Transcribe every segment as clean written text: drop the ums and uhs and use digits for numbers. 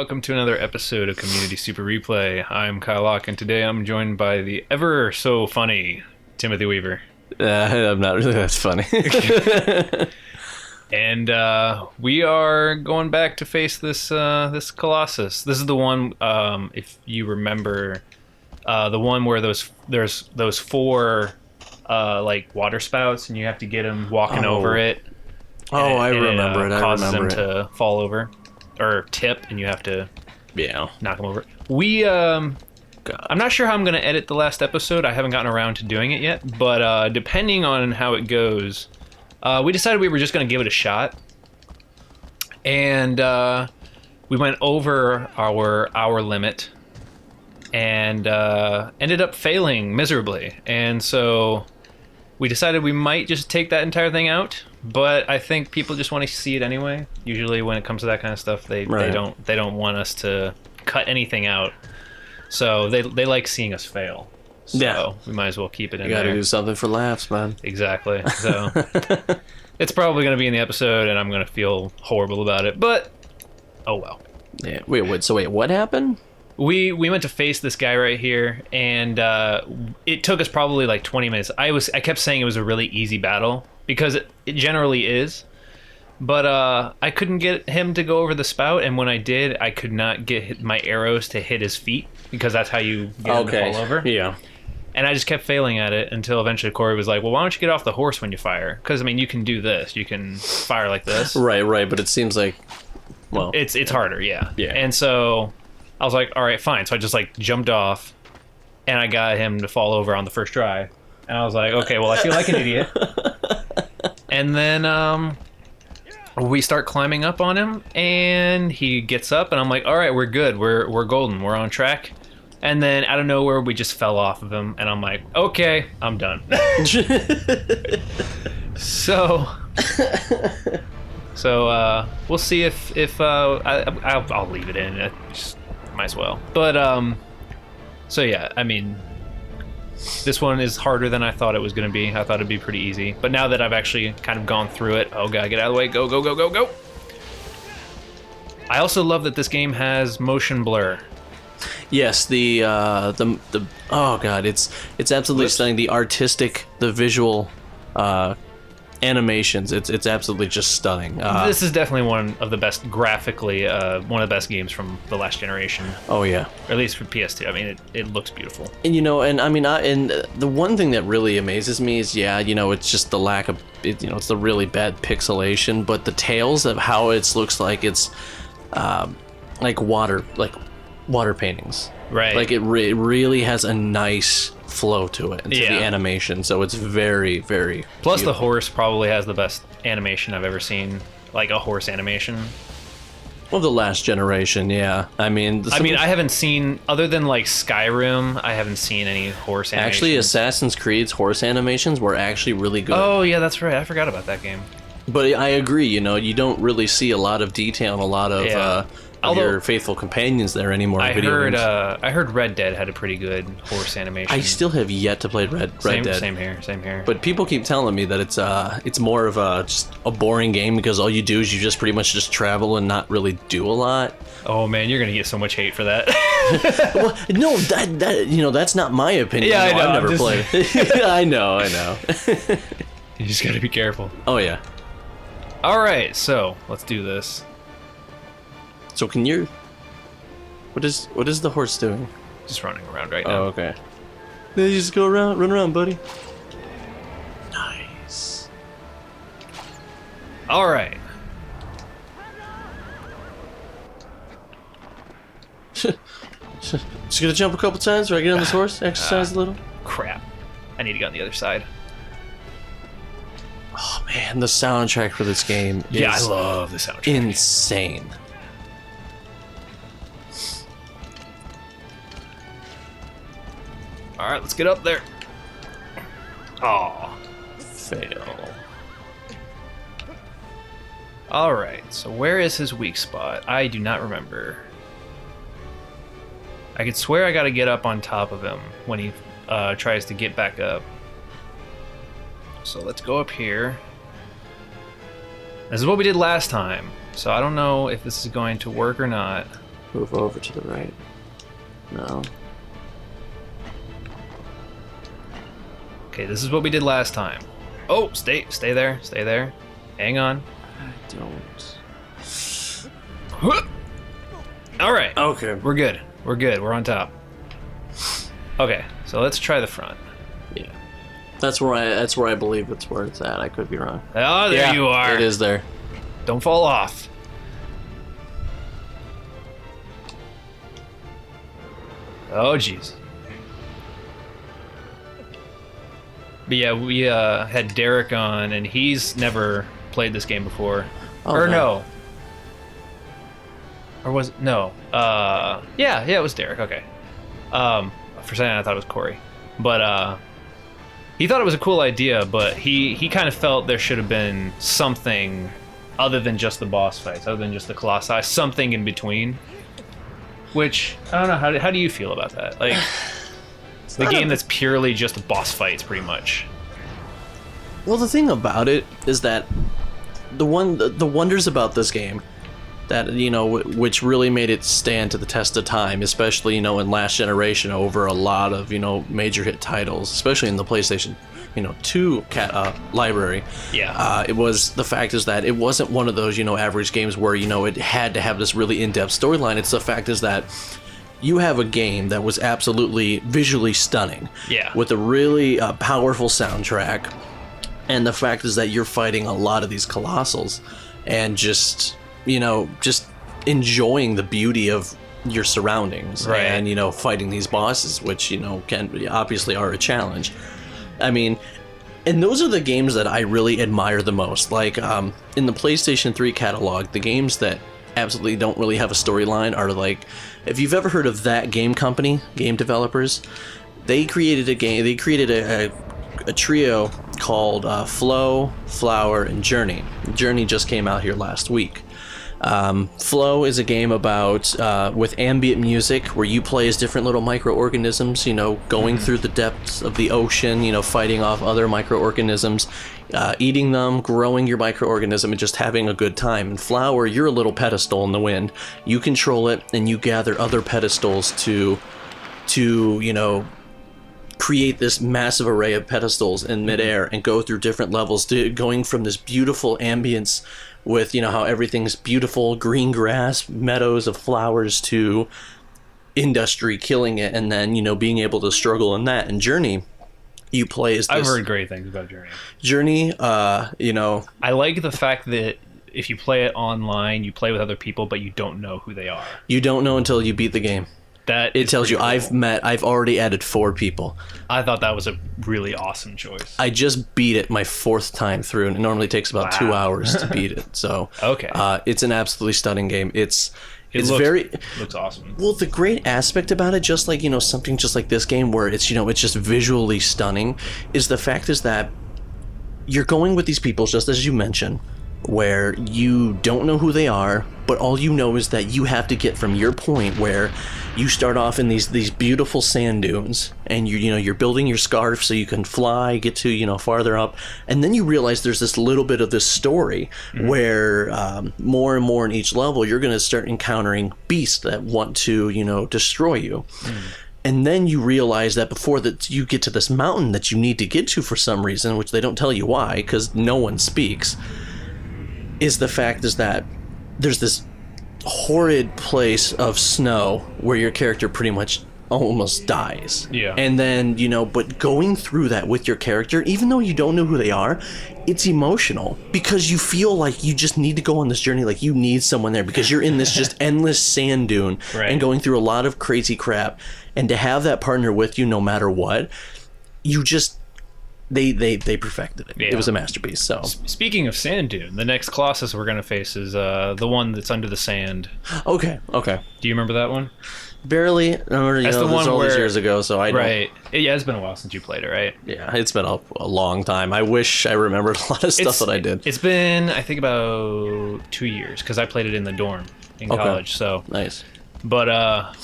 welcome to another episode of Community Super Replay. I'm Kyle Locke, and today I'm joined by the ever so funny Timothy Weaver. I'm not really that funny. And we are going back to face this Colossus. This is the one, if you remember, the one where there's those four like water spouts, and you have to get them walking over it. I remember it. I causes remember them to fall over or tip, and you have to knock them over. I'm not sure how I'm going to edit the last episode. I haven't gotten around to doing it yet, but depending on how it goes, we decided we were just going to give it a shot, and we went over our hour limit and ended up failing miserably. And so we decided we might just take that entire thing out, but I think people just want to see it anyway. Usually when it comes to that kind of stuff, they don't want us to cut anything out. So they like seeing us fail. So we might as well keep it in there. You gotta do something for laughs, man. Exactly. So it's probably going to be in the episode, and I'm going to feel horrible about it, but oh well. Yeah. Wait, what happened? We went to face this guy right here, and it took us probably like 20 minutes. I kept saying it was a really easy battle, because it generally is. But I couldn't get him to go over the spout, and when I did, I could not get my arrows to hit his feet, because that's how you get him to fall over. Yeah. And I just kept failing at it until eventually Corey was like, well, why don't you get off the horse when you fire? Because, I mean, you can do this. You can fire like this. Right, but it seems like, well... It's harder, yeah. Yeah. And so I was like, all right, fine. So I just, like, jumped off, and I got him to fall over on the first try. And I was like, okay, well, I feel like an idiot. And then we start climbing up on him, and he gets up, and I'm like, all right, we're good. We're golden. We're on track. And then out of nowhere, we just fell off of him, and I'm like, okay, I'm done. So we'll see if I'll leave it in. I just might as well. But so yeah, I mean, this one is harder than I thought it was going to be. I thought it'd be pretty easy, but now that I've actually kind of gone through it, oh god, get out of the way! Go, go, go, go, go! I also love that this game has motion blur. Yes, the oh god, it's absolutely stunning. The artistic, the visual animations, it's absolutely just stunning. This is definitely one of the best graphically, one of the best games from the last generation. Oh yeah, or at least for PS2. I mean, it looks beautiful. And and the one thing that really amazes me is it's just the lack of it's the really bad pixelation, but the tails of how it looks like it's like water paintings. Right. Like it really has a nice flow to it, the animation, so it's very, very Plus beautiful. The horse probably has the best animation I've ever seen, like a horse animation. Well, the last generation, yeah. I mean, I haven't seen, other than like Skyrim, I haven't seen any horse animations. Actually, Assassin's Creed's horse animations were actually really good. Oh, yeah, that's right. I forgot about that game. But I agree, you don't really see a lot of detail and a lot of your faithful companions there anymore. I heard Red Dead had a pretty good horse animation. I still have yet to play Red Dead. Same here. But people keep telling me that it's more of just a boring game, because all you do is you just pretty much just travel and not really do a lot. Oh man, you're gonna get so much hate for that. Well, no, that's not my opinion. Yeah, I know. I've never played it. I know. You just gotta be careful. Oh yeah. All right, so let's do this. So what is the horse doing? Just running around right now. Oh, okay. Then you just go around, run around, buddy. Nice. All right. Just gonna jump a couple times so I get on this horse, exercise a little. Crap. I need to get on the other side. Oh man, the soundtrack for this game is I love the soundtrack. Insane. All right, let's get up there. Oh, Fail. All right, so where is his weak spot? I do not remember. I could swear I got to get up on top of him when he tries to get back up. So let's go up here. This is what we did last time, so I don't know if this is going to work or not. Move over to the right. No. Okay, this is what we did last time. Oh, stay there, stay there. Hang on. I don't. All right. Okay. We're good. We're good. We're on top. Okay, so let's try the front. Yeah. That's where I believe it's where it's at. I could be wrong. Oh, there you are. It is there. Don't fall off. Oh, jeez. But yeah, we had Derek on, and he's never played this game before. Oh, or no. Or was it? No. Yeah, it was Derek. Okay. For a second I thought it was Corey. But he thought it was a cool idea, but he kind of felt there should have been something other than just the boss fights, other than just the Colossi, something in between. Which, I don't know, how do you feel about that? Like, the game that's purely just boss fights, pretty much. Well, the thing about it is that the wonders about this game that, you know, which really made it stand to the test of time, especially, you know, in last generation over a lot of, you know, major hit titles, especially in the PlayStation, you know, 2 library. Yeah. It was, the fact is that it wasn't one of those, you know, average games where, you know, it had to have this really in-depth storyline. It's the fact is that you have a game that was absolutely visually stunning. Yeah. With a really powerful soundtrack. And the fact is that you're fighting a lot of these colossals and just, you know, just enjoying the beauty of your surroundings. Right. And, you know, fighting these bosses, which, you know, can obviously are a challenge. I mean, and those are the games that I really admire the most. Like, in the PlayStation 3 catalog, the games that absolutely don't really have a storyline are like, if you've ever heard of That Game Company, game developers, they created a game, they created a trio called Flow, Flower, and Journey. Journey just came out here last week. Flow is a game about with ambient music where you play as different little microorganisms, you know, going through the depths of the ocean, you know, fighting off other microorganisms, eating them, growing your microorganism, and just having a good time. And Flower, you're a little pedestal in the wind. You control it, and you gather other pedestals to you know, create this massive array of pedestals in midair and go through different levels, going from this beautiful ambience with, you know, how everything's beautiful, green grass, meadows of flowers, to industry killing it, and then, you know, being able to struggle in that. And Journey, you play as this... I've heard great things about Journey. Journey, you know... I like the fact that if you play it online, you play with other people, but you don't know who they are. You don't know until you beat the game. That it tells you, cool. I've already added 4 people. I thought that was a really awesome choice. I just beat it my 4th time through, and it normally takes about 2 hours to beat it. So okay, it's an absolutely stunning game. It looks awesome. Well, the great aspect about it, just like, you know, something just like this game where it's, you know, it's just visually stunning, is the fact is that you're going with these people, just as you mentioned, where you don't know who they are, but all you know is that you have to get from your point where you start off in these beautiful sand dunes, and you know, you're building your scarf so you can fly, get to, you know, farther up, and then you realize there's this little bit of this story where more and more in each level you're going to start encountering beasts that want to, you know, destroy you. And then you realize that before that you get to this mountain that you need to get to for some reason, which they don't tell you why because no one speaks, is the fact is that there's this horrid place of snow where your character pretty much almost dies. Yeah. And then, you know, but going through that with your character, even though you don't know who they are, it's emotional because you feel like you just need to go on this journey, like you need someone there because you're in this just endless sand dune and going through a lot of crazy crap, and to have that partner with you no matter what, you just they perfected it. Yeah. It was a masterpiece. So speaking of sand dune, the next Colossus we're gonna face is the one that's under the sand. Okay. Do you remember that one? Barely. I remember, that's the one all where, these years ago, so I don't. Right. Yeah, it's been a while since you played it, right? Yeah, it's been a long time. I wish I remembered a lot of stuff that I did. It's been, I think, about 2 years because I played it in the dorm in college. So nice. But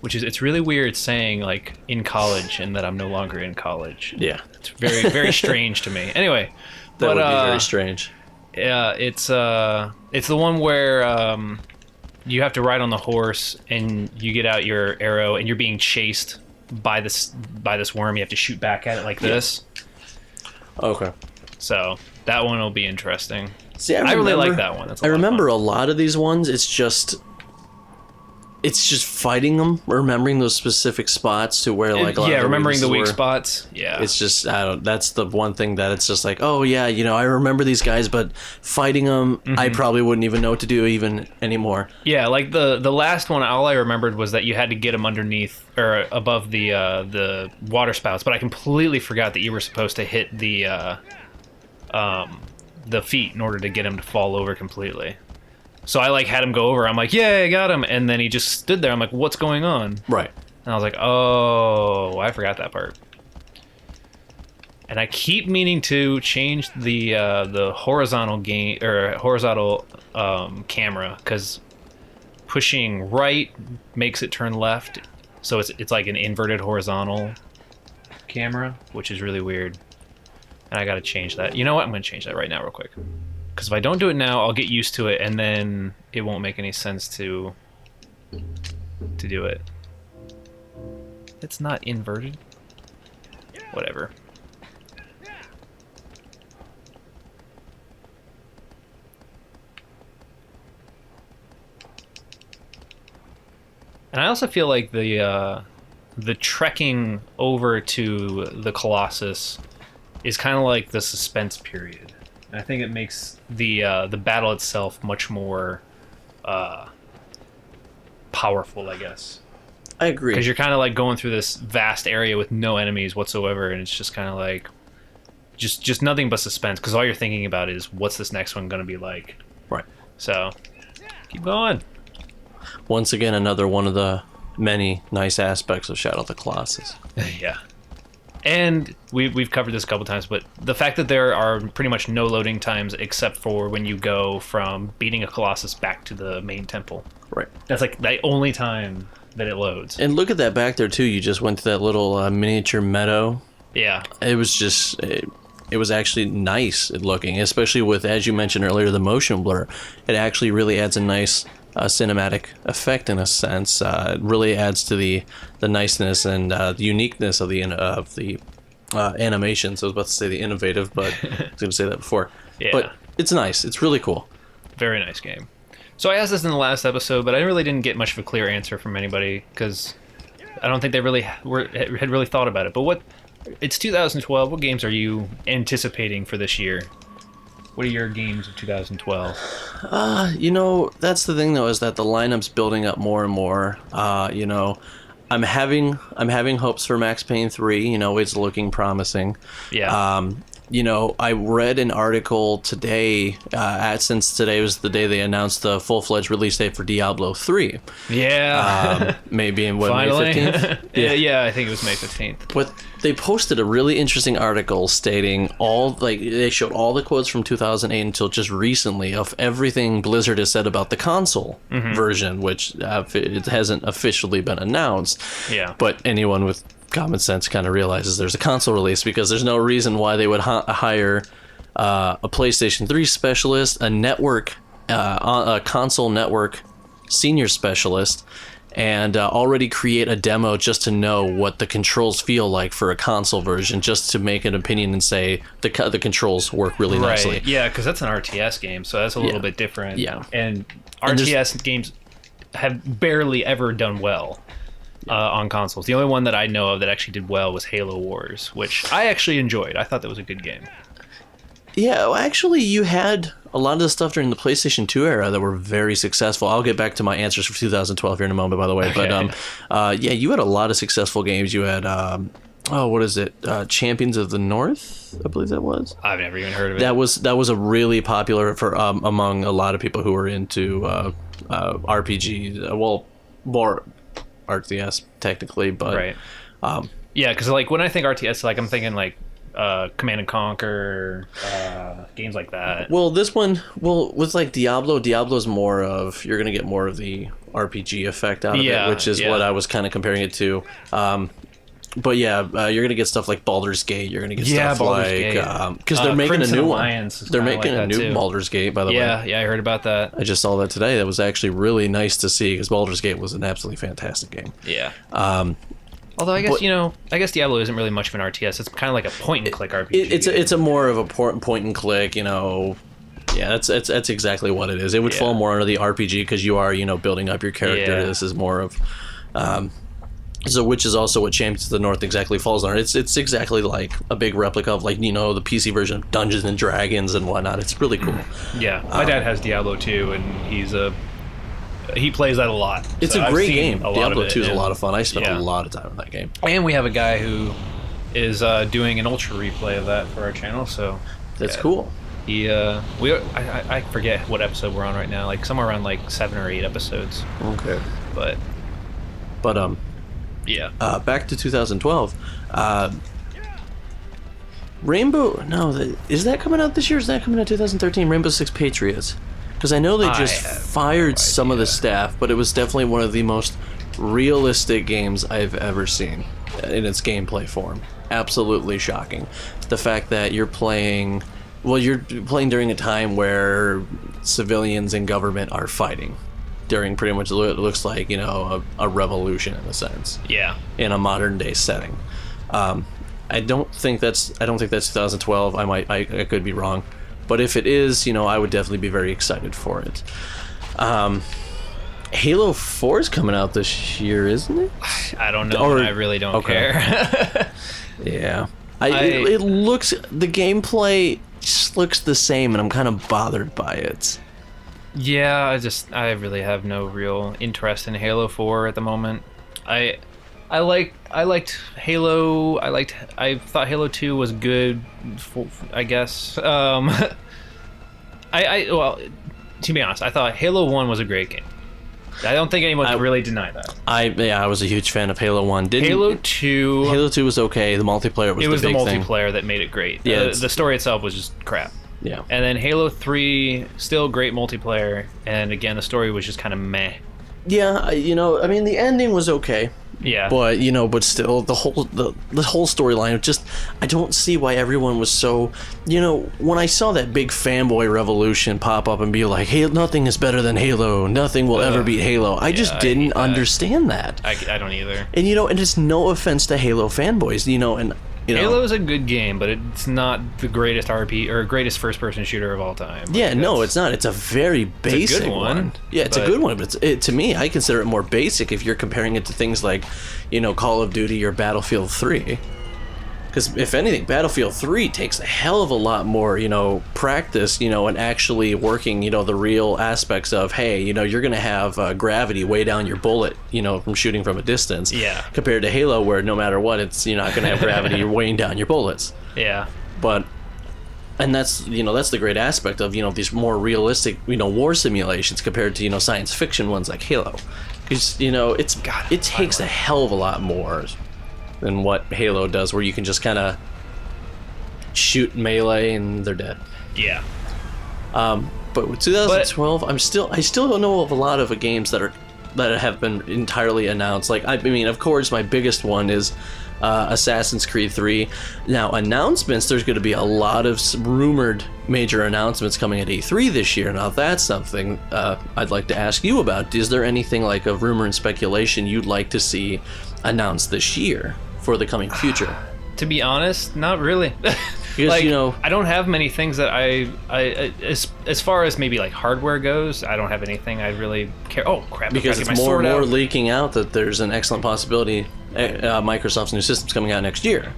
which is, it's really weird saying like in college and that I'm no longer in college. Yeah, it's very very strange to me. Anyway, that would be very strange. Yeah, it's the one where you have to ride on the horse, and you get out your arrow, and you're being chased by this worm. You have to shoot back at it like this. Okay. So that one will be interesting. See, I really like that one. That's I remember a lot of these ones. It's just fighting them, remembering those specific spots to where like a lot of the remembering the weak were. spots. Yeah, It's just that's the one thing that it's just like, oh yeah, I remember these guys, but fighting them, I probably wouldn't even know what to do even anymore. Yeah, like the last one, all I remembered was that you had to get them underneath or above the water spouts, but I completely forgot that you were supposed to hit the feet in order to get him to fall over completely. So I like had him go over. I'm like, yeah, I got him, and then he just stood there. I'm like, what's going on? Right. And I was like, oh, I forgot that part. And I keep meaning to change the horizontal camera, because pushing right makes it turn left, so it's like an inverted horizontal camera, which is really weird. And I got to change that. You know what? I'm going to change that right now, real quick. Because if I don't do it now, I'll get used to it, and then it won't make any sense to do it. It's not inverted. Whatever. And I also feel like the trekking over to the Colossus is kind of like the suspense period. And I think it makes the battle itself much more powerful, I guess. I agree. Because you're kind of like going through this vast area with no enemies whatsoever, and it's just kind of like just nothing but suspense. Because all you're thinking about is what's this next one going to be like. Right. So keep going. Once again, another one of the many nice aspects of Shadow of the Colossus. Yeah. And we've covered this a couple times, but the fact that there are pretty much no loading times except for when you go from beating a Colossus back to the main temple. Right. That's like the only time that it loads. And look at that back there too. You just went to that little miniature meadow. Yeah. It was just it was actually nice looking, especially with, as you mentioned earlier, the motion blur. It actually really adds a nice cinematic effect in a sense. It really adds to the niceness and the uniqueness of the animations. I was about to say the innovative, but I was going to say that before. Yeah. But it's nice. It's really cool. Very nice game. So I asked this in the last episode, but I really didn't get much of a clear answer from anybody because I don't think they really had really thought about it. But it's 2012. What games are you anticipating for this year? What are your games of 2012? That's the thing though, is that the lineup's building up more and more. I'm having hopes for Max Payne 3. It's looking promising. Yeah. I read an article today, since today was the day they announced the full-fledged release date for Diablo 3. Yeah. Maybe in May Finally. 15th? Yeah, I think it was May 15th. But they posted a really interesting article stating they showed all the quotes from 2008 until just recently of everything Blizzard has said about the console version, which it hasn't officially been announced. Yeah. But anyone with common sense kind of realizes there's a console release, because there's no reason why they would hire a PlayStation 3 specialist, a console network senior specialist, and already create a demo just to know what the controls feel like for a console version, just to make an opinion and say the controls work really nicely. Yeah, because that's an RTS game, so that's a little bit different. Yeah. And RTS games have barely ever done well on consoles. The only one that I know of that actually did well was Halo Wars, which I actually enjoyed. I thought that was a good game. Yeah, well, actually, you had a lot of the stuff during the PlayStation 2 era that were very successful. I'll get back to my answers for 2012 here in a moment, by the way. Okay. But you had a lot of successful games. You had what is it? Champions of the North, I believe that was. I've never even heard of it. That was a really popular for among a lot of people who were into RPGs. Well, more RTS technically, but right. Yeah, because like when I think RTS, like I'm thinking like Command and Conquer, games like that. Well, this one, with like Diablo's more of, you're gonna get more of the RPG effect out of it, which is what I was kind of comparing it to. But yeah, you're gonna get stuff like Baldur's Gate. You're gonna get stuff Baldur's like Gate. because they're making Crimson a new Alliance is one. They're kinda making like a that, new too. Baldur's Gate, by the way. Yeah, I heard about that. I just saw that today. That was actually really nice to see because Baldur's Gate was an absolutely fantastic game. Yeah. Although I guess I guess Diablo isn't really much of an RTS. It's kind of like a point and click RPG. It's a more of a point and click. Yeah, that's exactly what it is. It would fall more under the RPG because you are building up your character. Yeah. This is more of. So, which is also what Champions of the North exactly falls under. It's exactly like a big replica of the PC version of Dungeons and Dragons and whatnot. It's really cool. Yeah, my dad has Diablo 2, and he plays that a lot. It's So a I've great seen game. a lot Diablo of it, 2 is a and- lot of fun. I spent Yeah. a lot of time in that game. And we have a guy who is doing an ultra replay of that for our channel. So That's cool. I forget what episode we're on right now. Like somewhere around like 7 or 8 episodes. Okay. But yeah. Back to 2012. Rainbow. No, is that coming out this year? Or is that coming out 2013? Rainbow Six Patriots. Because I know they just have fired no some of the idea. staff, but it was definitely one of the most realistic games I've ever seen in its gameplay form. Absolutely shocking. The fact that you're playing during a time where civilians and government are fighting during pretty much what it looks like, a revolution in a sense. Yeah. In a modern day setting. I don't think that's 2012. I could be wrong, but if it is, I would definitely be very excited for it. Halo 4 is coming out this year, isn't it? I don't know. I really don't care. Yeah. It looks, the gameplay just looks the same, and I'm kind of bothered by it. Yeah, I really have no real interest in Halo 4 at the moment. I liked Halo. I thought Halo 2 was good, I guess. Well, to be honest, I thought Halo 1 was a great game. I don't think anyone can really deny that. I was a huge fan of Halo 1. Halo 2 Halo 2 was okay. The multiplayer was the big thing. multiplayer that made it great. Yeah, The story itself was just crap. Yeah. And then Halo 3, still great multiplayer, and again, the story was just kind of meh. Yeah, the ending was okay. Yeah. But still, the whole storyline, just, I don't see why everyone was so, when I saw that big fanboy revolution pop up and be like, hey, nothing is better than Halo, nothing will ever beat Halo, I just didn't understand that. I don't either. And, and it's no offense to Halo fanboys, and Halo is a good game, but it's not the greatest RPG or greatest first-person shooter of all time. Yeah, no, it's not. It's a very basic good one. Yeah, it's a good one, but to me, I consider it more basic if you're comparing it to things like, Call of Duty or Battlefield 3. Because if anything, Battlefield 3 takes a hell of a lot more, practice, and actually working, the real aspects of, hey, you're going to have gravity weigh down your bullet, from shooting from a distance. Yeah. Compared to Halo, where no matter what, you're not going to have gravity weighing down your bullets. Yeah. And that's the great aspect of these more realistic war simulations compared to science fiction ones like Halo, because it takes a hell of a lot more than what Halo does, where you can just kind of shoot melee and they're dead. Yeah. But with 2012, I still don't know of a lot of games that have been entirely announced. Like of course, my biggest one is Assassin's Creed 3. Now, announcements, there's going to be a lot of rumored major announcements coming at E3 this year. Now, that's something I'd like to ask you about. Is there anything like a rumor and speculation you'd like to see announced this year for the coming future? To be honest, not really. Because, I don't have many things that I as far as maybe like hardware goes, I don't have anything I really care. Oh crap! Because it's more and more leaking out that there's an excellent possibility Microsoft's new system's coming out next year.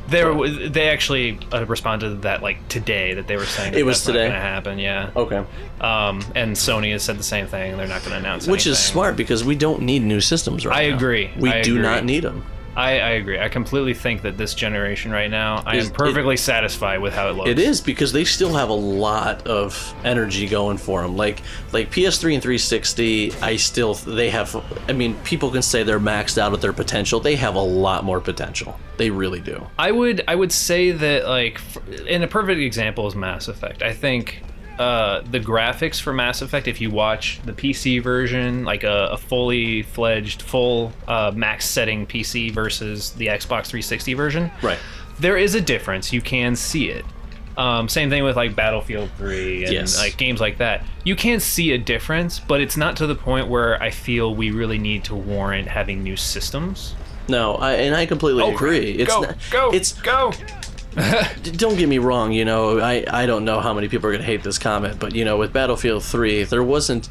They actually responded to that like today, that they were saying it was that's today not going to happen. Yeah. Okay. And Sony has said the same thing. They're not going to announce Which is anything. smart, because we don't need new systems right now. I agree. We do not need them. I agree. I completely think that this generation right now, I am perfectly satisfied with how it looks. It is, because they still have a lot of energy going for them. Like PS3 and 360, they have. I mean, people can say they're maxed out at their potential. They have a lot more potential. They really do. I would say that, like, in a perfect example is Mass Effect. I think the graphics for Mass Effect, if you watch the PC version, like a fully fledged, full max setting PC versus the Xbox 360 version, Right. there is a difference. You can see it. Same thing with like Battlefield 3 and like games like that. You can see a difference, but it's not to the point where I feel we really need to warrant having new systems. No, I completely agree. It's Go. Don't get me wrong, you know, I don't know how many people are going to hate this comment, but, you know, with Battlefield 3, there wasn't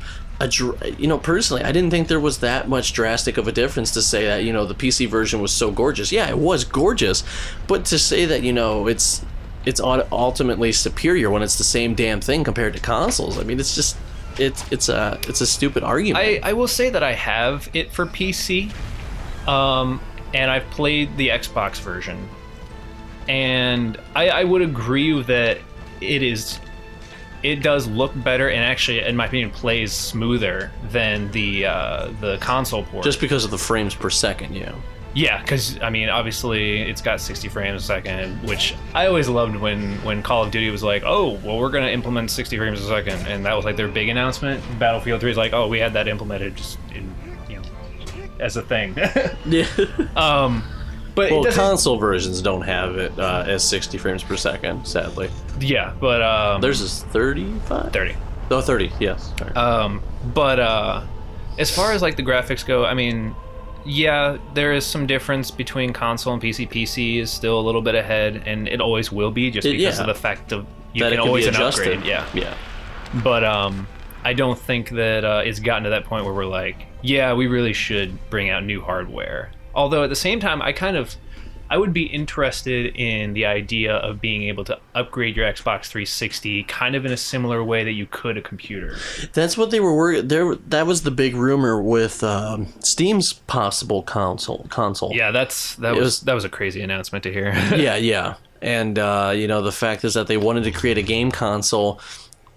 you know, personally, I didn't think there was that much drastic of a difference to say that, you know, the PC version was so gorgeous. Yeah, it was gorgeous, but to say that, you know, it's ultimately superior when it's the same damn thing compared to consoles, I mean, it's just, it's a stupid argument. I will say that I have it for PC, and I've played the Xbox version. And I would agree that it does look better, and actually, in my opinion, plays smoother than the console port. Just because of the frames per second, yeah. Yeah, because I mean, obviously, it's got 60 frames a second, which I always loved when Call of Duty was like, oh, well, we're gonna implement 60 frames a second, and that was like their big announcement. Battlefield 3 is like, oh, we had that implemented just in, you know, as a thing. Yeah. But well, console versions don't have it as 60 frames per second, sadly. Yeah, but theirs is 35? 30. Oh, 30, yes. Sorry. But as far as like the graphics go, I mean, yeah, there is some difference between console and PC. PC is still a little bit ahead, and it always will be, just because of the fact of you can always an upgrade. Yeah. But I don't think that it's gotten to that point where we're like, yeah, we really should bring out new hardware. Although at the same time, I would be interested in the idea of being able to upgrade your Xbox 360 kind of in a similar way that you could a computer. That's what they were worried. That was the big rumor with Steam's possible console. Yeah, that was a crazy announcement to hear. yeah. And you know, the fact is that they wanted to create a game console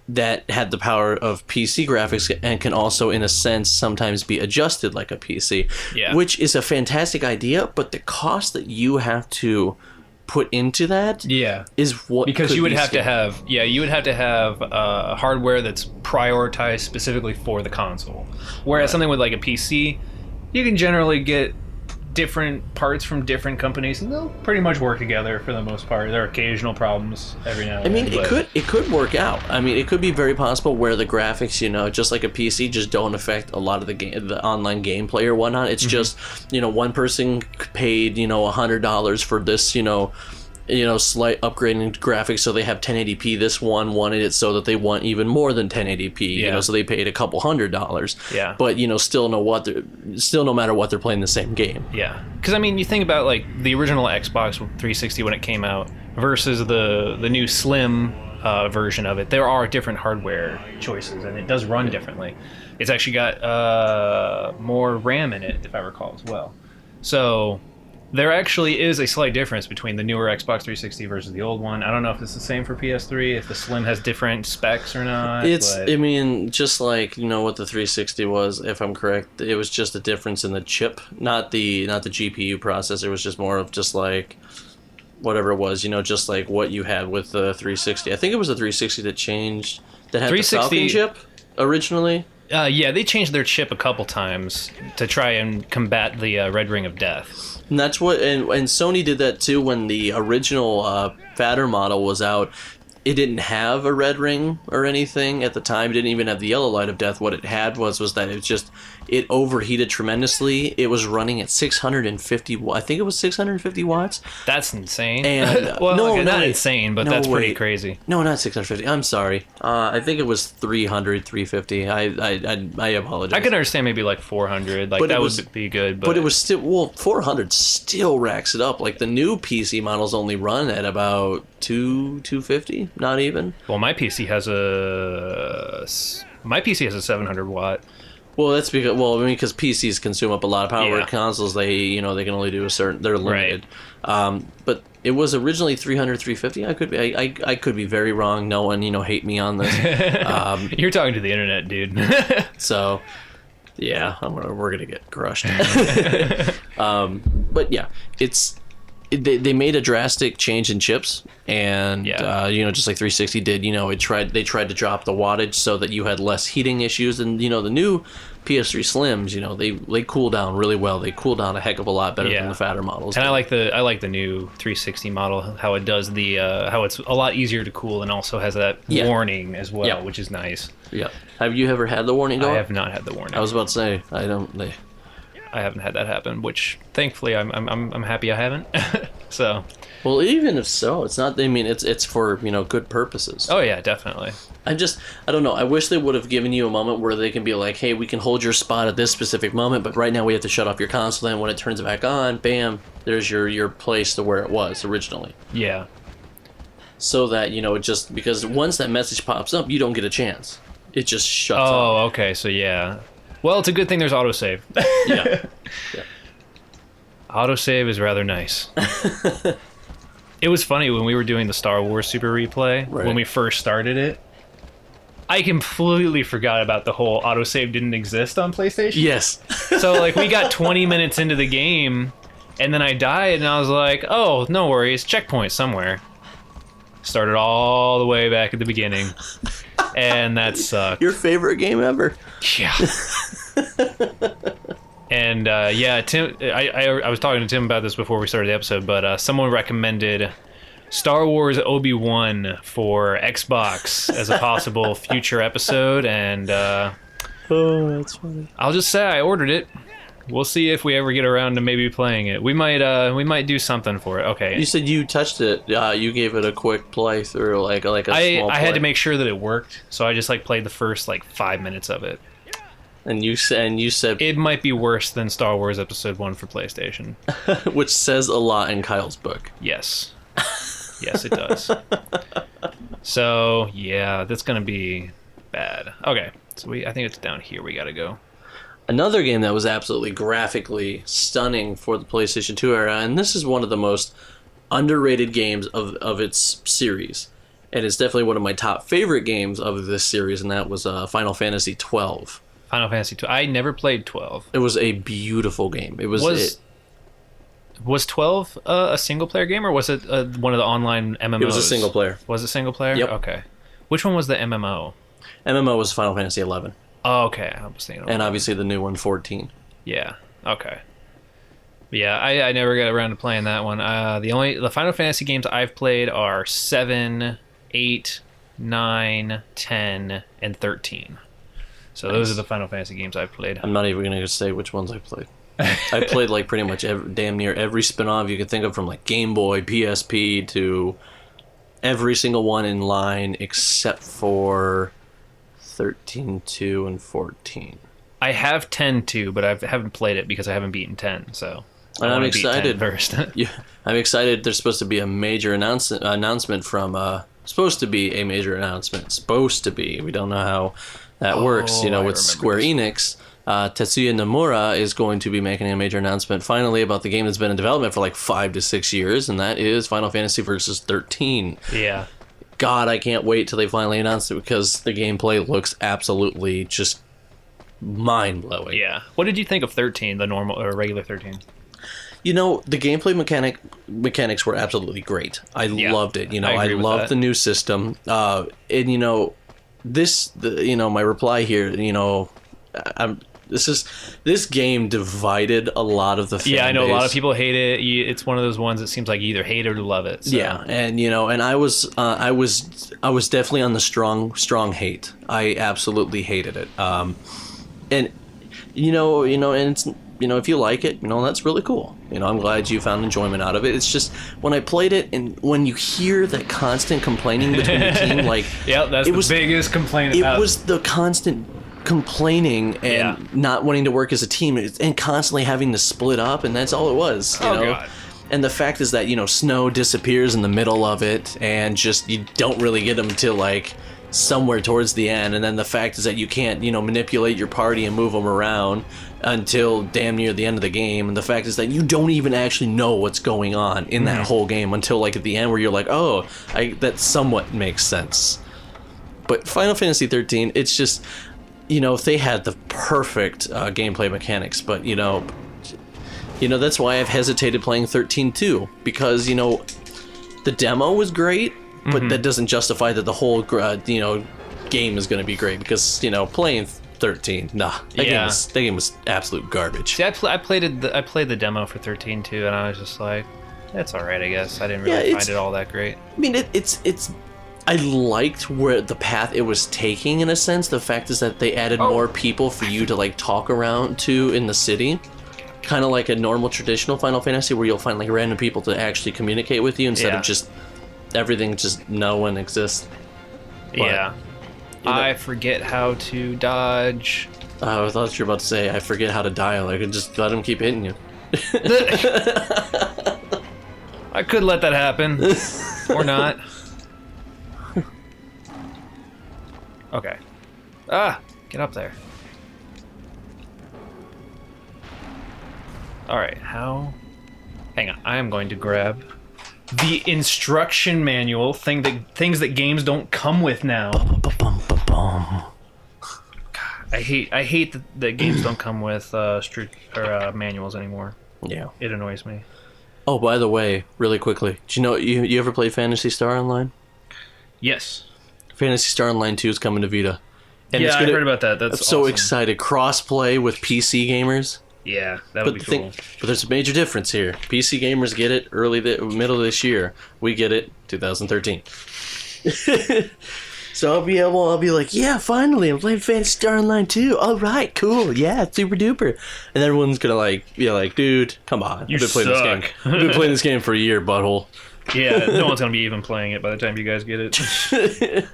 that had the power of PC graphics and can also, in a sense, sometimes be adjusted like a PC. Yeah. Which is a fantastic idea, but the cost that you have to put into that is what, because you would have to have hardware that's prioritized specifically for the console. Whereas something with like a PC, you can generally get different parts from different companies, and they'll pretty much work together for the most part. There are occasional problems every now and then. I mean, it could work out. I mean, it could be very possible where the graphics, you know, just like a PC, just don't affect a lot of the online gameplay or whatnot. It's just, you know, one person paid, you know, $100 for this, you know, slight upgrading graphics, so they have 1080p. This one wanted it so that they want even more than 1080p. You know, so they paid a couple $100. Yeah. But you know, still no matter what, they're playing the same game. Yeah. Because I mean, you think about like the original Xbox 360 when it came out versus the new Slim version of it. There are different hardware choices, and it does run differently. It's actually got more RAM in it, if I recall, as well. So there actually is a slight difference between the newer Xbox 360 versus the old one. I don't know if it's the same for PS3, if the Slim has different specs or not. I mean, just like, you know, what the 360 was, if I'm correct, it was just a difference in the chip, not the GPU processor. It was just more of just like whatever it was, you know, just like what you had with the 360. I think it was the 360 that changed, that had the Falcon chip originally. Yeah, they changed their chip a couple times to try and combat the Red Ring of Death. And that's what, and Sony did that too when the original fatter model was out. It didn't have a red ring or anything at the time. It didn't even have the yellow light of death. What it had was that it overheated tremendously. It was running at 650. I think it was 650 watts. That's insane. And well, not insane, but that's pretty crazy. No, not 650. I'm sorry. I think it was 300, 350. I apologize. I can understand maybe like 400. Like that would be good. But it was still 400 still racks it up. Like the new PC models only run at about 250. Not even. Well, my PC has a 700 watt. Well, that's because PCs consume up a lot of power. Yeah. Consoles, they can only do a certain. They're limited. Right. But it was originally 300, 350. I could be very wrong. No one, hate me on this. You're talking to the internet, dude. So, yeah, we're gonna get crushed. But yeah, they made a drastic change in chips, and just like 360 did. They tried to drop the wattage so that you had less heating issues, and the new PS3 Slims, they cool down really well. They cool down a heck of a lot better than the fatter models. And I like the new 360 model, how it does how it's a lot easier to cool, and also has that warning as well, which is nice. Yeah. Have you ever had the warning go? I have not had the warning. I was about to say I haven't had that happen, which thankfully I'm happy I haven't. So. Well, even if so, it's not. I mean, it's for good purposes. Oh yeah, definitely. I don't know. I wish they would have given you a moment where they can be like, hey, we can hold your spot at this specific moment, but right now we have to shut off your console. And when it turns back on, bam, there's your place to where it was originally. Yeah. So that because once that message pops up, you don't get a chance. It just shuts off. Oh, okay. So yeah. Well, it's a good thing there's autosave. Yeah. Autosave is rather nice. It was funny when we were doing the Star Wars Super Replay, when we first started it. I completely forgot about the whole autosave didn't exist on PlayStation. Yes. So, like, we got 20 minutes into the game, and then I died, and I was like, oh, no worries, checkpoint somewhere. Started all the way back at the beginning, and that sucked. Your favorite game ever. Yeah. And, Tim, I was talking to Tim about this before we started the episode, but someone recommended Star Wars Obi-Wan for Xbox as a possible future episode, and oh, that's funny. I'll just say I ordered it. We'll see if we ever get around to maybe playing it. We might do something for it. Okay. You said you touched it. You gave it a quick playthrough, like a small I had to make sure that it worked, so I just played the first 5 minutes of it. And you said it might be worse than Star Wars Episode 1 for PlayStation. Which says a lot in Kyle's book. Yes. Yes, it does. So, yeah, that's going to be bad. Okay, so I think it's down here we got to go. Another game that was absolutely graphically stunning for the PlayStation 2 era, and this is one of the most underrated games of its series. And it's definitely one of my top favorite games of this series, and that was Final Fantasy 12. Final Fantasy 12. I never played 12. It was a beautiful game. Was 12 a single player game, or was it one of the online MMOs? It was a single player. Was it single player? Yep. Okay. Which one was the MMO? MMO was Final Fantasy 11. Oh, okay. I was thinking. And obviously the new one, 14. Yeah. Okay. Yeah, I never got around to playing that one. The Final Fantasy games I've played are 7, 8, 9, 10, and 13. So those are the Final Fantasy games I've played. I'm not even going to say which ones I played. I played pretty much damn near every spin-off you could think of, from Game Boy, PSP, to every single one in line except for 13, 2, and 14. I have 10 too, but I haven't played it because I haven't beaten 10. So and I'm excited. First. Yeah, I'm excited. There's supposed to be a major announcement from. Supposed to be a major announcement. Supposed to be. We don't know how that works. With Square Enix. Tetsuya Nomura is going to be making a major announcement finally about the game that's been in development for 5 to 6 years, and that is Final Fantasy Versus 13. Yeah. God, I can't wait till they finally announce it, because the gameplay looks absolutely just mind-blowing. Yeah. What did you think of 13, the normal or regular 13? The gameplay mechanics were absolutely great. I loved it. I loved the new system. And my reply here, this game divided a lot do fan Yeah, I know base. A lot of people hate it. It's one of those ones that seems like you either hate it or love it. So. Yeah, and and I was definitely on the strong hate. I absolutely hated it. And and it's if you like it, that's really cool. I'm glad you found enjoyment out of it. It's just when I played it, and when you hear that constant complaining between the team, yeah, that's the biggest complaint about it. Was the constant complaining and not wanting to work as a team, and constantly having to split up, and that's all it was. You know? God. And the fact is that Snow disappears in the middle of it, and just you don't really get him till somewhere towards the end. And then the fact is that you can't manipulate your party and move them around until damn near the end of the game. And the fact is that you don't even actually know what's going on in that whole game until at the end, where you're like, oh, that somewhat makes sense. But Final Fantasy 13, it's just if they had the perfect gameplay mechanics, but You know, that's why I've hesitated playing 13 too, because, you know, the demo was great, but that doesn't justify that the whole, you know, game is going to be great, because, you know, playing 13, nah, that game was absolute garbage. See, I played the demo for 13 too, and I was just like, that's all right, I guess. I didn't really find it all that great. I mean, it's I liked where the path it was taking, in a sense. The fact is that they added more people for you to like talk around to in the city. Kind of like a normal traditional Final Fantasy, where you'll find like random people to actually communicate with you instead of just everything, just no one exists. But, yeah. You know, I forget how to dodge. I thought you were about to say, I forget how to dial. I could just let him keep hitting you. I could let that happen. Or not. Okay. Ah! Get up there. Alright, how... Hang on, I am going to grab the instruction manual, things that games don't come with now. God, I hate that games don't come with manuals anymore. Yeah. It annoys me. Oh, by the way, really quickly, do you know, you ever played Phantasy Star Online? Yes. Phantasy Star Online 2 is coming to Vita. And yeah, I heard about that. That's I'm so awesome. excited. Cross-play with PC gamers. Yeah, that would be cool. But there's a major difference here. PC gamers get it middle of this year. We get it 2013. So I'll be like, yeah, finally, I'm playing Phantasy Star Online 2. All right, cool, yeah, super duper. And everyone's gonna be like, dude, come on. You I've been playing this game. I've been playing this game for a year, butthole. Yeah, no one's gonna be even playing it by the time you guys get it.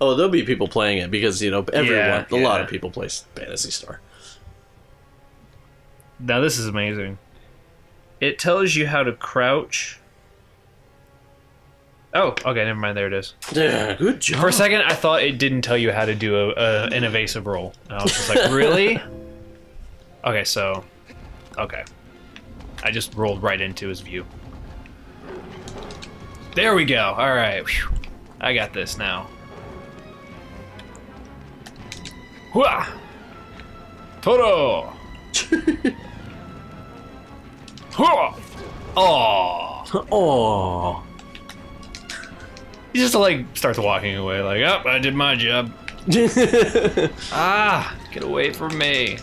Oh, there'll be people playing it because, you know, everyone, a lot of yeah. people play Phantasy Star. Now this is amazing. It tells you how to crouch. Oh, okay, never mind. There it is. Yeah, good job. For a second, I thought it didn't tell you how to do an evasive roll. And I was just like, really? Okay, so... Okay. I just rolled right into his view. There we go. All right. Whew. I got this now. Hooah! Toro! Hooah! Oh! Oh. He just like starts walking away, like, oh, I did my job. Ah, get away from me.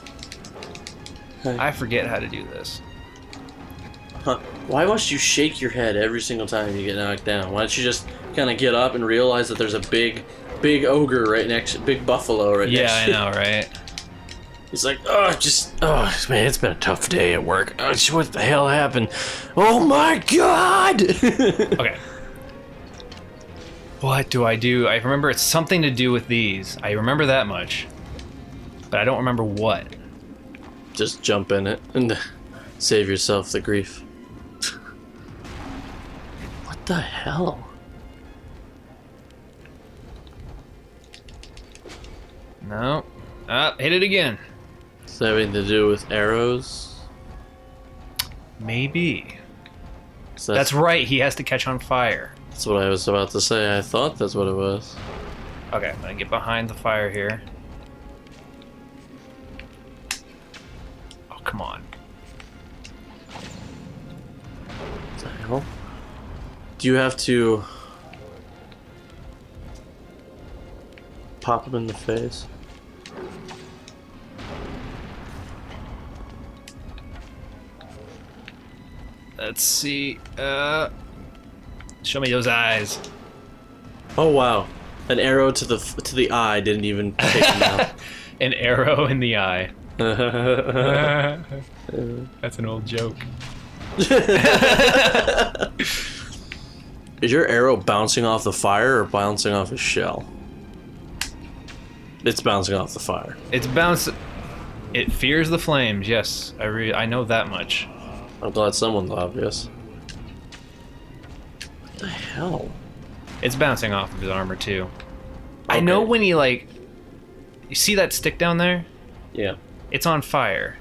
I forget how to do this. Huh. Why must you shake your head every single time you get knocked down? Why don't you just kind of get up and realize that there's a big ogre right next, big buffalo right next to you? Yeah, I know, right? He's like, oh, man, it's been a tough day at work. Oh, what the hell happened? Oh my god! Okay. What do I do? I remember it's something to do with these. I remember that much. But I don't remember what. Just jump in it and save yourself the grief. What the hell? No. Ah, hit it again. Is that having to do with arrows? Maybe. That's right, he has to catch on fire. That's what I was about to say. I thought that's what it was. Okay, I'm gonna get behind the fire here. Oh, come on. What the hell? Do you have to pop him in the face? Let's see. Show me those eyes. Oh wow! An arrow to the eye didn't even take him out. An arrow in the eye. That's an old joke. Is your arrow bouncing off the fire or bouncing off his shell? It's bouncing off the fire. It's bounce. It fears the flames. Yes, I know that much. I'm glad someone's obvious. What the hell? It's bouncing off of his armor too. Okay. I know when he like. You see that stick down there? Yeah. It's on fire.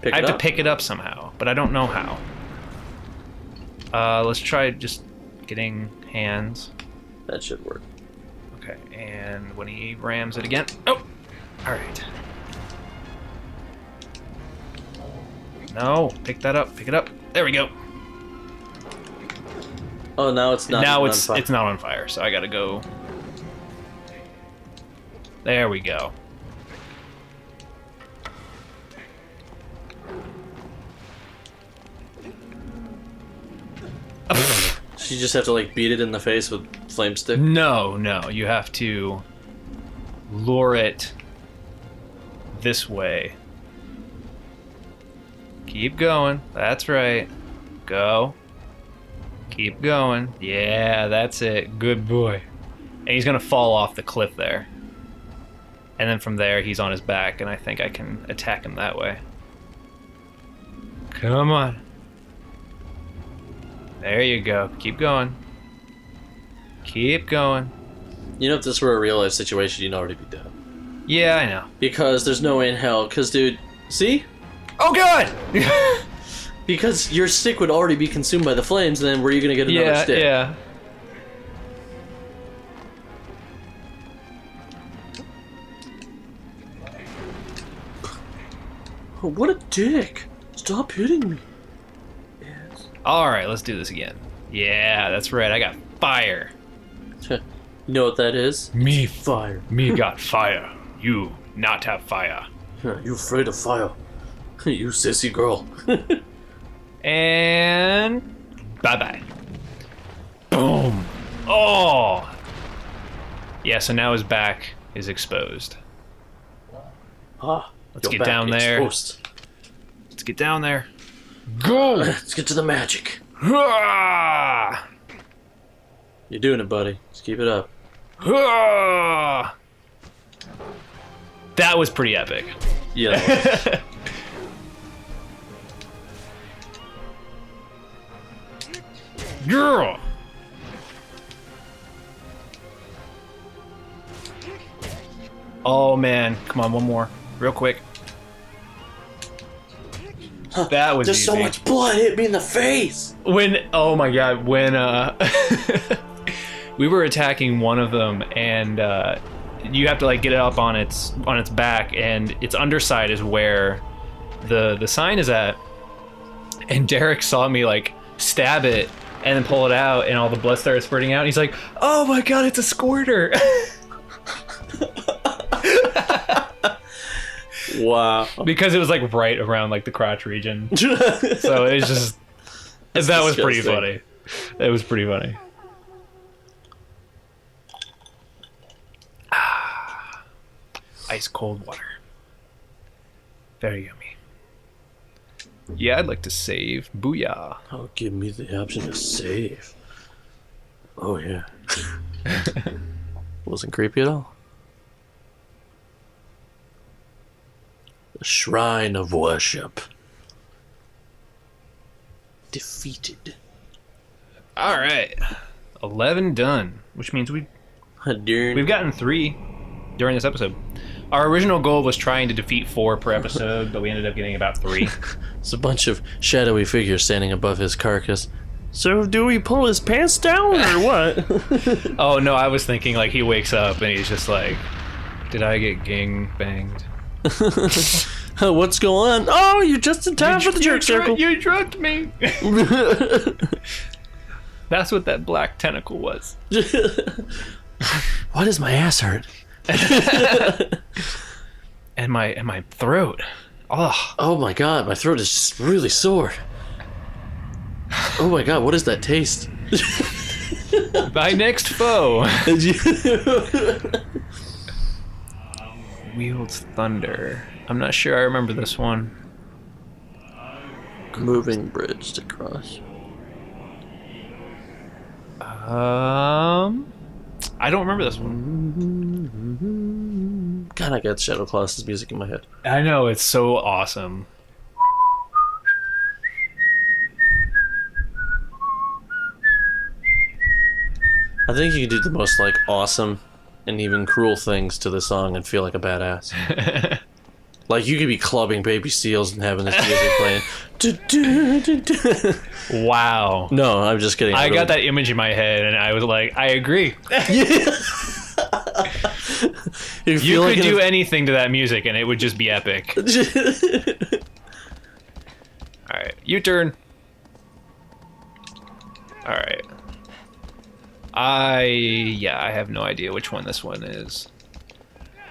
I have to pick it up somehow, but I don't know how. Let's try just getting hands. That should work. Okay, and when he rams it again. Oh! Alright. No, pick that up. Pick it up. There we go. Oh, now it's not. Now on it's fire. it's not on fire, so I gotta go. There we go. So you just have to like beat it in the face with flame stick. No, you have to lure it this way. Keep going. That's right. Go. Keep going. Yeah, that's it. Good boy. And he's gonna fall off the cliff there. And then from there, he's on his back, and I think I can attack him that way. Come on. There you go. Keep going. Keep going. You know, if this were a real life situation, you'd already be dead. Yeah, I know. Because there's no way in hell. Because, dude, see? Oh, God! Because your stick would already be consumed by the flames, and then where are you going to get another stick? Yeah. Oh, what a dick! Stop hitting me. Yes. Alright, let's do this again. Yeah, that's right. I got fire. You know what that is? Me Fire. Me got fire. You not have fire. You afraid of fire? You sissy girl. And bye-bye. Boom. Oh! Yeah, so now his back is exposed. Let's get down there. Exposed. Let's get down there. Go! Let's get to the magic. Ah! You're doing it, buddy. Just keep it up. Ah! That was pretty epic. Yeah. Girl! Oh man, come on, one more. Real quick. That was There's easy. so much blood hit me in the face. Oh my god, when we were attacking one of them, and you have to like get it up on its back, and its underside is where the sign is at. And Derek saw me like stab it and then pull it out, and all the blood started spurting out. And he's like, "Oh my god, it's a squirter!" Wow. Because it was like right around like the crotch region, so it was just that was pretty funny. It was pretty funny. Ice cold water, very yummy. Yeah, I'd like to save. Booyah. Oh, give me the option to save. Oh yeah. Wasn't creepy at all. The shrine of worship. Defeated. All right, 11 done, which means we've gotten 3 during this episode. Our original goal was trying to defeat 4 per episode, but we ended up getting about 3. It's a bunch of shadowy figures standing above his carcass. So do we pull his pants down or what? Oh no, I was thinking like he wakes up and he's just like, "Did I get gang banged?" What's going on? Oh, you're just in time for the jerk circle. You drugged me. That's what that black tentacle was. Why does my ass hurt? And my throat. Oh. Oh my god, my throat is just really sore. Oh my god, what is that taste? My next foe wields thunder. I'm not sure I remember this one. Moving bridge to cross. I don't remember this one. God, I got Shadow Colossus music in my head. I know, it's so awesome. I think you can do the most like awesome and even cruel things to the song and feel like a badass. Like you could be clubbing baby seals and having this music playing. Wow. No, I'm just kidding. I got that image in my head and I was like, I agree. You could do anything to that music and it would just be epic. U-turn. All right. I have no idea which one this one is.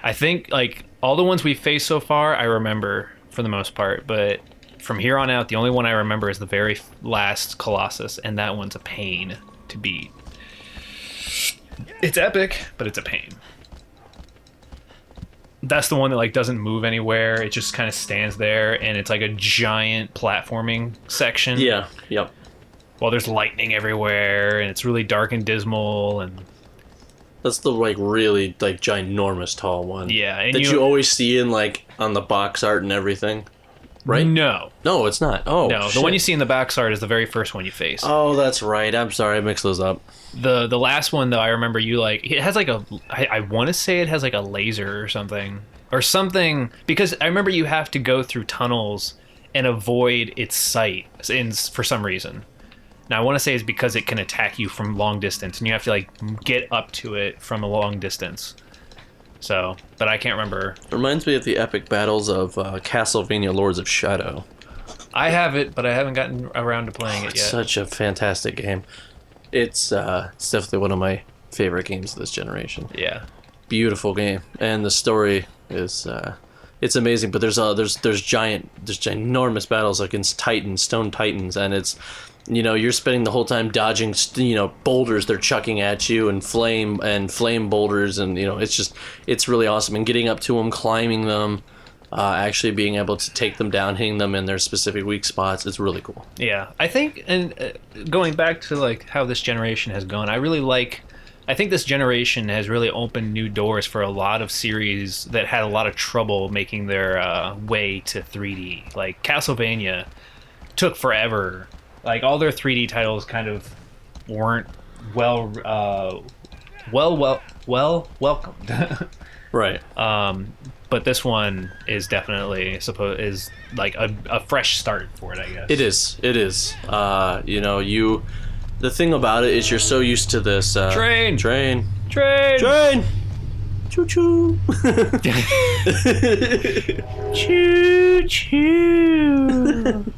I think like all the ones we faced so far, I remember for the most part, but from here on out, the only one I remember is the very last Colossus, and that one's a pain to beat. It's epic, but it's a pain. That's the one that like doesn't move anywhere. It just kind of stands there, and it's like a giant platforming section. Yeah. Yep. While there's lightning everywhere, and it's really dark and dismal, and That's the like really like ginormous tall one. yeah, and That you always see in like on the box art and everything. Right? No, No, it's not. Oh, no. shit. The one you see in the box art is the very first one you face. Oh, that's right. I'm sorry, I mixed those up. The last one though, I remember you like it has like a I want to say it has like a laser or something because I remember you have to go through tunnels and avoid its sight for some reason. Now I want to say it's because it can attack you from long distance, and you have to like get up to it from a long distance. So, but I can't remember. It reminds me of the epic battles of Castlevania Lords of Shadow. I have it, but I haven't gotten around to playing it It's yet. such a fantastic game. It's definitely one of my favorite games of this generation. Yeah. Beautiful game, and the story is it's amazing. But there's ginormous battles against stone titans, and it's you're spending the whole time dodging boulders they're chucking at you, and flame boulders, and it's really awesome. And getting up to them, climbing them, actually being able to take them down, hitting them in their specific weak spots, it's really cool. Yeah, I think, and going back to like how this generation has gone, I think this generation has really opened new doors for a lot of series that had a lot of trouble making their way to 3D. Like Castlevania took forever. Like all their 3D titles kind of weren't welcomed. Right. But this one is definitely is like a fresh start for it, I guess. It is. The thing about it is you're so used to this Train! Choo choo. Choo choo.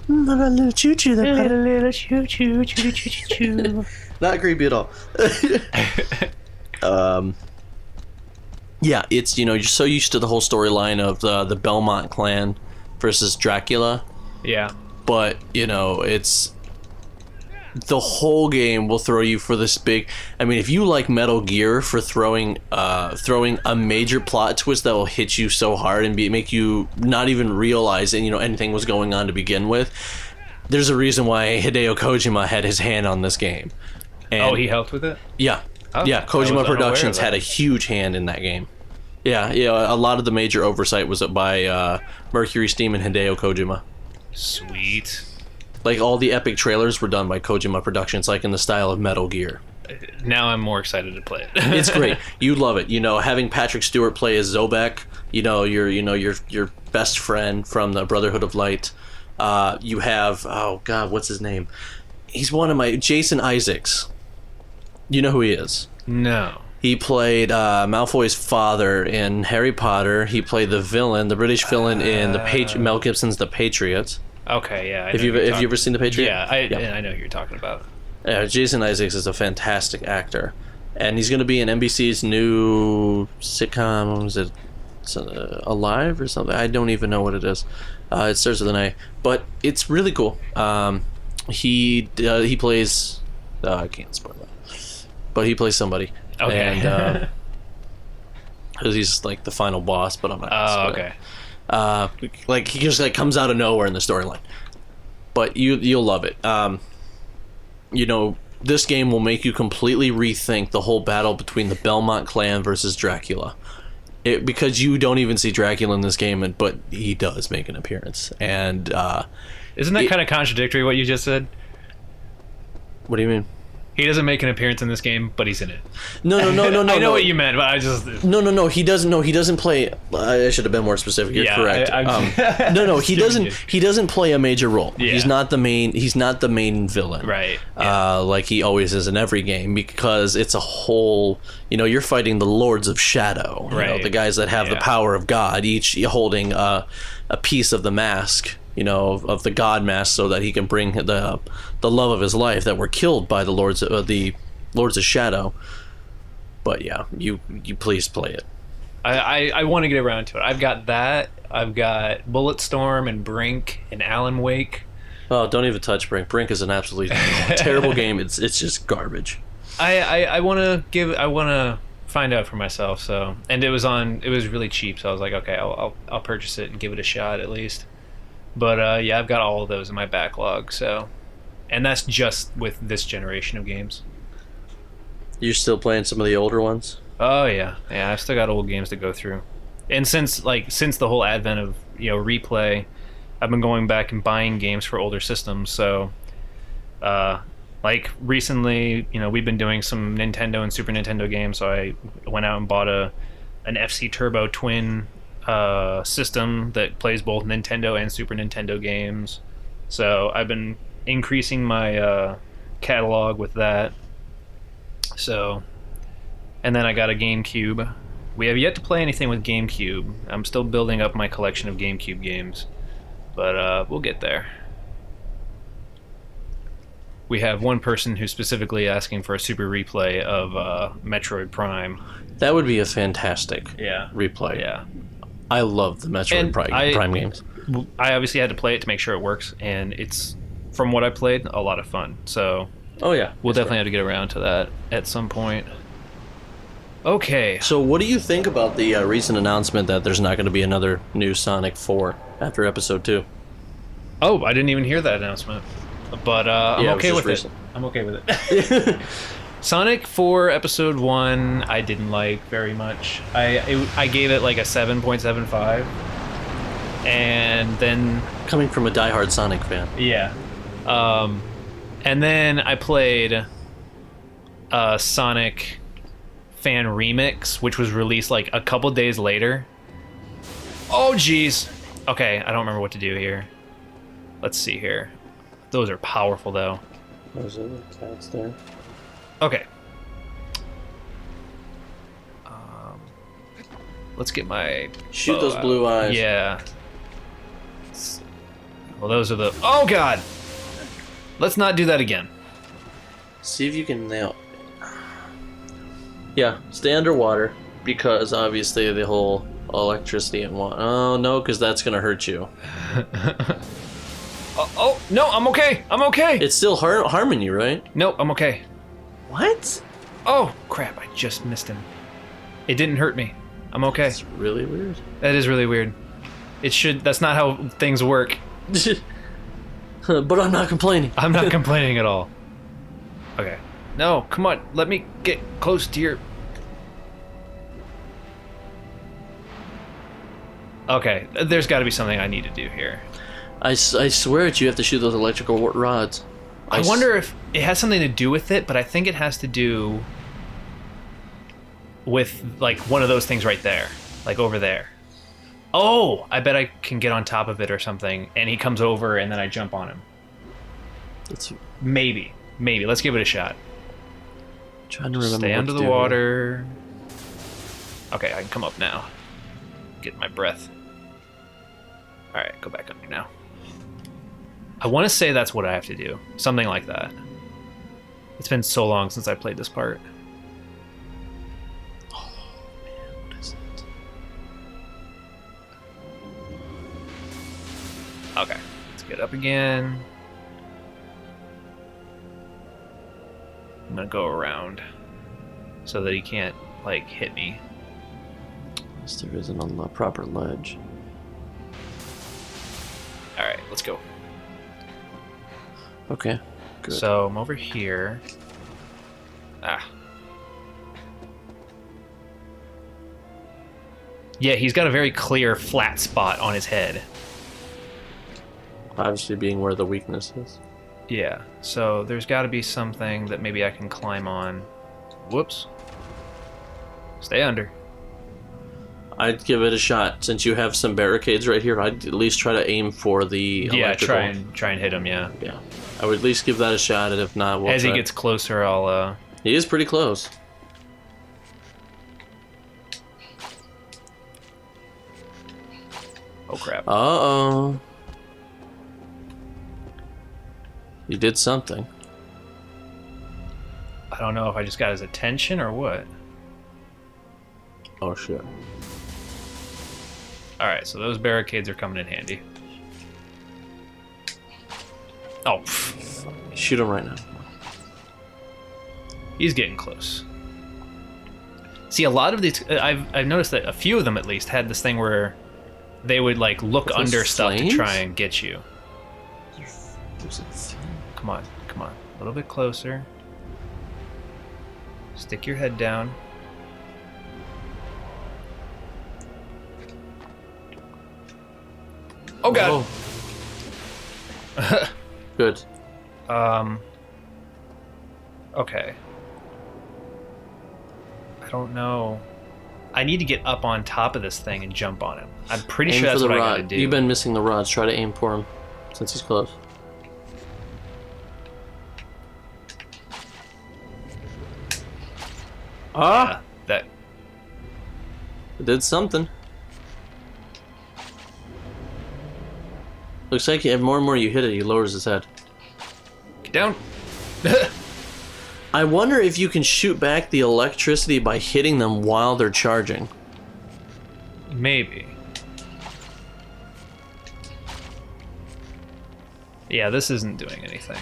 A little choo choo. Little choo choo choo choo choo choo. Not creepy at all. Yeah, it's you're so used to the whole storyline of the Belmont clan versus Dracula. Yeah. But it's the whole game will throw you for this big. I mean, if you like Metal Gear for throwing a major plot twist that will hit you so hard and make you not even realize anything was going on to begin with, there's a reason why Hideo Kojima had his hand on this game. And he helped with it? Yeah. Oh, Yeah, I Kojima was Productions unaware of had a huge hand in that game. Yeah, a lot of the major oversight was by Mercury Steam and Hideo Kojima. Sweet. Like, all the epic trailers were done by Kojima Productions, like in the style of Metal Gear. Now I'm more excited to play it. It's great. You love it. Having Patrick Stewart play as Zobek, your best friend from the Brotherhood of Light. You have, oh god, what's his name? He's one of my, Jason Isaacs. You know who he is? No. He played Malfoy's father in Harry Potter. He played the British villain in Mel Gibson's The Patriot. Okay, yeah. Have you ever seen The Patriot? Yeah, I know who you're talking about. Yeah, Jason Isaacs is a fantastic actor, and he's going to be in NBC's new sitcom. What was it? Alive or something? I don't even know what it is. It starts with an A, but it's really cool. He plays. I can't spoil that, but he plays somebody. Okay. And he's like the final boss, but I'm not. Oh, okay. Like he just comes out of nowhere in the storyline, but you'll love it. This game will make you completely rethink the whole battle between the Belmont clan versus Dracula, because you don't even see Dracula in this game, but he does make an appearance. And isn't that kind of contradictory what you just said? What do you mean? He doesn't make an appearance in this game, but he's in it. No. I know what you meant, but I just... No. He doesn't. No, he doesn't play. I should have been more specific. You're correct. No. He doesn't. He doesn't play a major role. Yeah. He's not the main. He's not the main villain. Right. Yeah. Like he always is in every game, because it's a whole. You're fighting the Lords of Shadow. Right. The guys that have the power of God, each holding a piece of the mask of the God Mask, so that he can bring the love of his life that were killed by the Lords of Shadow. But yeah, you please play it. I want to get around to it. I've got that. I've got Bulletstorm and Brink and Alan Wake. Oh, don't even touch Brink. Brink is an absolutely terrible game. It's just garbage. I want to find out for myself. So, and it was really cheap. So I was like, okay, I'll purchase it and give it a shot at least. But yeah, I've got all of those in my backlog. So, and that's just with this generation of games. You're still playing some of the older ones? Oh yeah, I've still got old games to go through. And since the whole advent of replay, I've been going back and buying games for older systems. So, like recently, we've been doing some Nintendo and Super Nintendo games. So I went out and bought an FC Turbo Twin system that plays both Nintendo and Super Nintendo games. So I've been increasing my catalog with that. So, and then I got a GameCube. We have yet to play anything with GameCube. I'm still building up my collection of GameCube games, but we'll get there. We have one person who's specifically asking for a super replay of Metroid Prime. That would be a fantastic replay. Yeah. I love the Metroid Prime games. I obviously had to play it to make sure it works, and it's, from what I played, a lot of fun. So, oh yeah, we'll definitely have to get around to that at some point. Okay. So what do you think about the recent announcement that there's not going to be another new Sonic 4 after Episode 2? Oh, I didn't even hear that announcement. But I'm okay with it. I'm okay with it. Sonic 4 Episode 1 I didn't like very much. I gave it like a 7.75. And then... Coming from a diehard Sonic fan. Yeah. And then I played Sonic Fan Remix, which was released like a couple days later. Oh, jeez. Okay, I don't remember what to do here. Let's see here. Those are powerful, though. Those are the cats there. Okay. Let's get my... Shoot those blue eyes. Yeah. Well, those are the... Oh, God! Let's not do that again. See if you can nail... Yeah, stay underwater, because obviously the whole electricity and water... Oh, no, because that's going to hurt you. Oh, no, I'm okay. I'm okay. It's still harming you, right? No, I'm okay. What? Oh, crap, I just missed him. It didn't hurt me. I'm okay. That's really weird. That is really weird. That's not how things work. But I'm not complaining. I'm not complaining at all. Okay. No, come on. Let me get close to your... Okay, there's got to be something I need to do here. I swear at you have to shoot those electrical rods. I wonder if it has something to do with it, but I think it has to do with, like, one of those things right there. Like, over there. Oh! I bet I can get on top of it or something, and he comes over, and then I jump on him. Maybe. Let's give it a shot. Trying to remember. Stay under the water. Okay, I can come up now. Get my breath. Alright, go back under now. I want to say that's what I have to do. Something like that. It's been so long since I played this part. Oh, man, what is it? Okay, let's get up again. I'm gonna go around so that he can't, like, hit me. Unless there isn't on the proper ledge. Alright, let's go. Okay, good. So, I'm over here. Ah. Yeah, he's got a very clear flat spot on his head. Obviously being where the weakness is. Yeah, so there's got to be something that maybe I can climb on. Whoops. Stay under. I'd give it a shot. Since you have some barricades right here, I'd at least try to aim for the electrical. try and hit him, yeah. Yeah. I would at least give that a shot, and if not, we'll As try. he gets closer, I'll... He is pretty close. Oh, crap. Uh-oh. You did something. I don't know if I just got his attention or what. Oh shit. Alright, so those barricades are coming in handy. Oh, pff. Shoot him right now. He's getting close. See, a lot of these, I've noticed that a few of them at least had this thing where they would like look Those under stuff to flames? try and get you. There's a thing. Come on, come on, a little bit closer. Stick your head down. Oh god. Oh. Good. Okay. I don't know. I need to get up on top of this thing and jump on him. I'm pretty Aim sure for that's the what I rod. gotta do. You've been missing the rods. Try to aim for him since he's close. Ah! That. It did something. Looks like the more and more you hit it, he lowers his head. Get down. I wonder if you can shoot back the electricity by hitting them while they're charging. Maybe. Yeah, this isn't doing anything.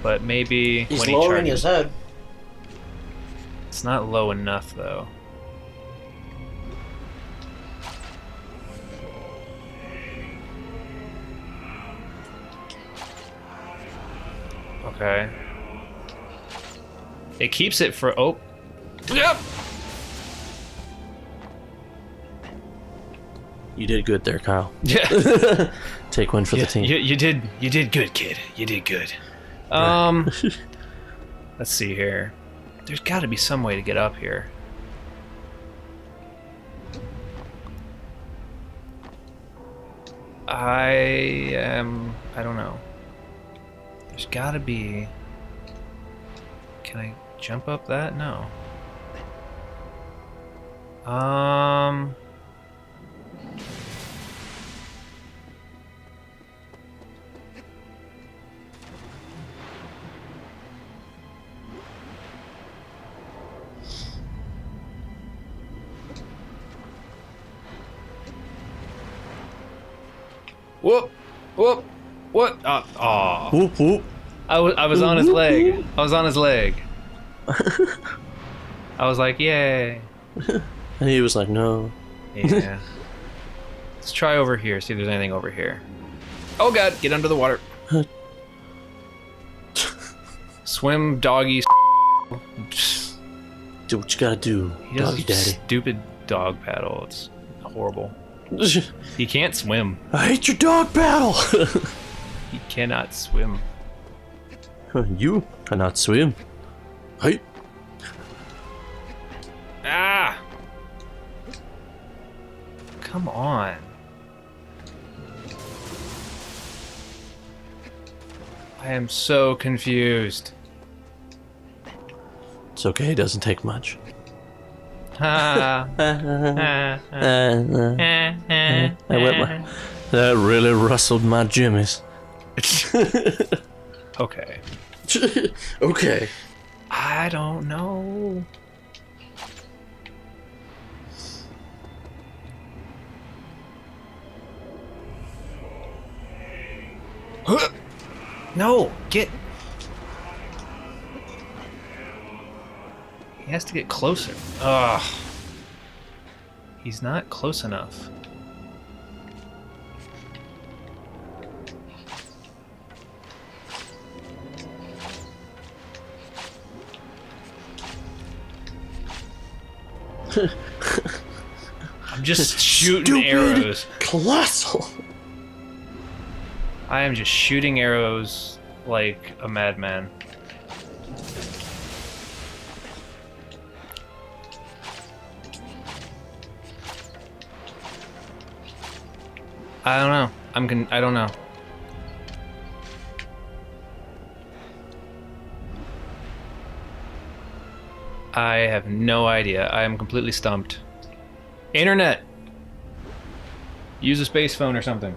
But maybe He's when he lowering charges. his head. It's not low enough though. Okay. It keeps it for Yep. You did good there, Kyle. Yeah. Take one for the team. You did good, kid. You did good. Let's see here. There's got to be some way to get up here. I don't know. There's got to be. Can I jump up that? No. Whoop! Whoop! What? Oh. Whoop whoop. I was on his leg. I was on his leg. I was like, yay. And he was like, no. Yeah. Let's try over here, see if there's anything over here. Oh god, get under the water. Swim, doggy. Do what you gotta do, He does doggy a daddy. stupid dog paddle. It's horrible. He can't swim. I hate your dog paddle. He cannot swim. You cannot swim. Hey. Ah! Come on. I am so confused. It's okay, it doesn't take much. Ha. I wet my... That really rustled my jimmies. Okay. Okay. I don't know. No, get. He has to get closer. Ugh. He's not close enough. I'm just shooting Stupid arrows. Colossal. I am just shooting arrows like a madman. I don't know. I don't know. I have no idea. I am completely stumped. Internet! Use a space phone or something.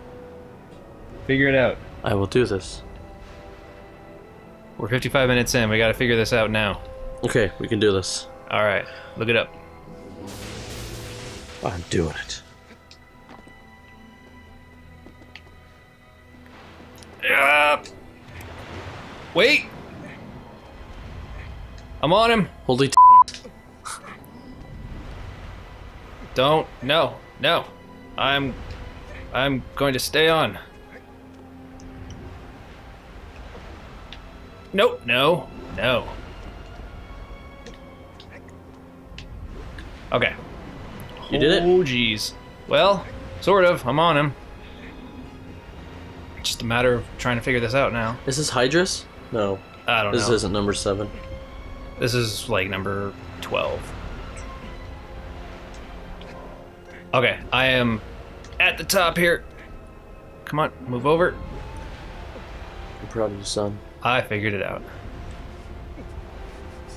Figure it out. I will do this. We're 55 minutes in. We got to figure this out now. Okay, we can do this. All right, look it up. I'm doing it. Wait. I'm on him. Holy Don't. No. No. I'm going to stay on. Nope. No. No. Okay. You did it? Oh, jeez. Well, sort of. I'm on him. Just a matter of trying to figure this out now. Is this Hydrus? No. I don't This know. isn't number 7. This is like number 12. Okay, I am at the top here. Come on, move over. I'm proud of you, son. I figured it out.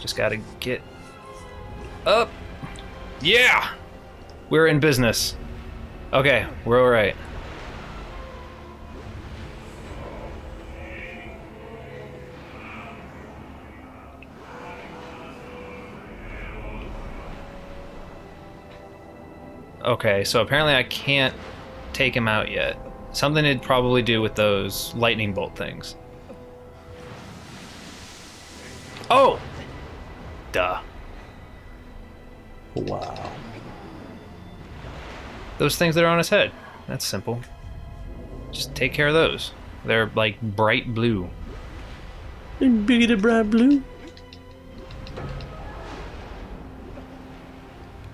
Just gotta get up. Yeah! We're in business. Okay, we're alright. Okay, so apparently I can't take him out yet. Something to probably do with those lightning bolt things. Oh! Duh. Wow. Those things that are on his head. That's simple. Just take care of those. They're like bright blue. Bigger bright blue.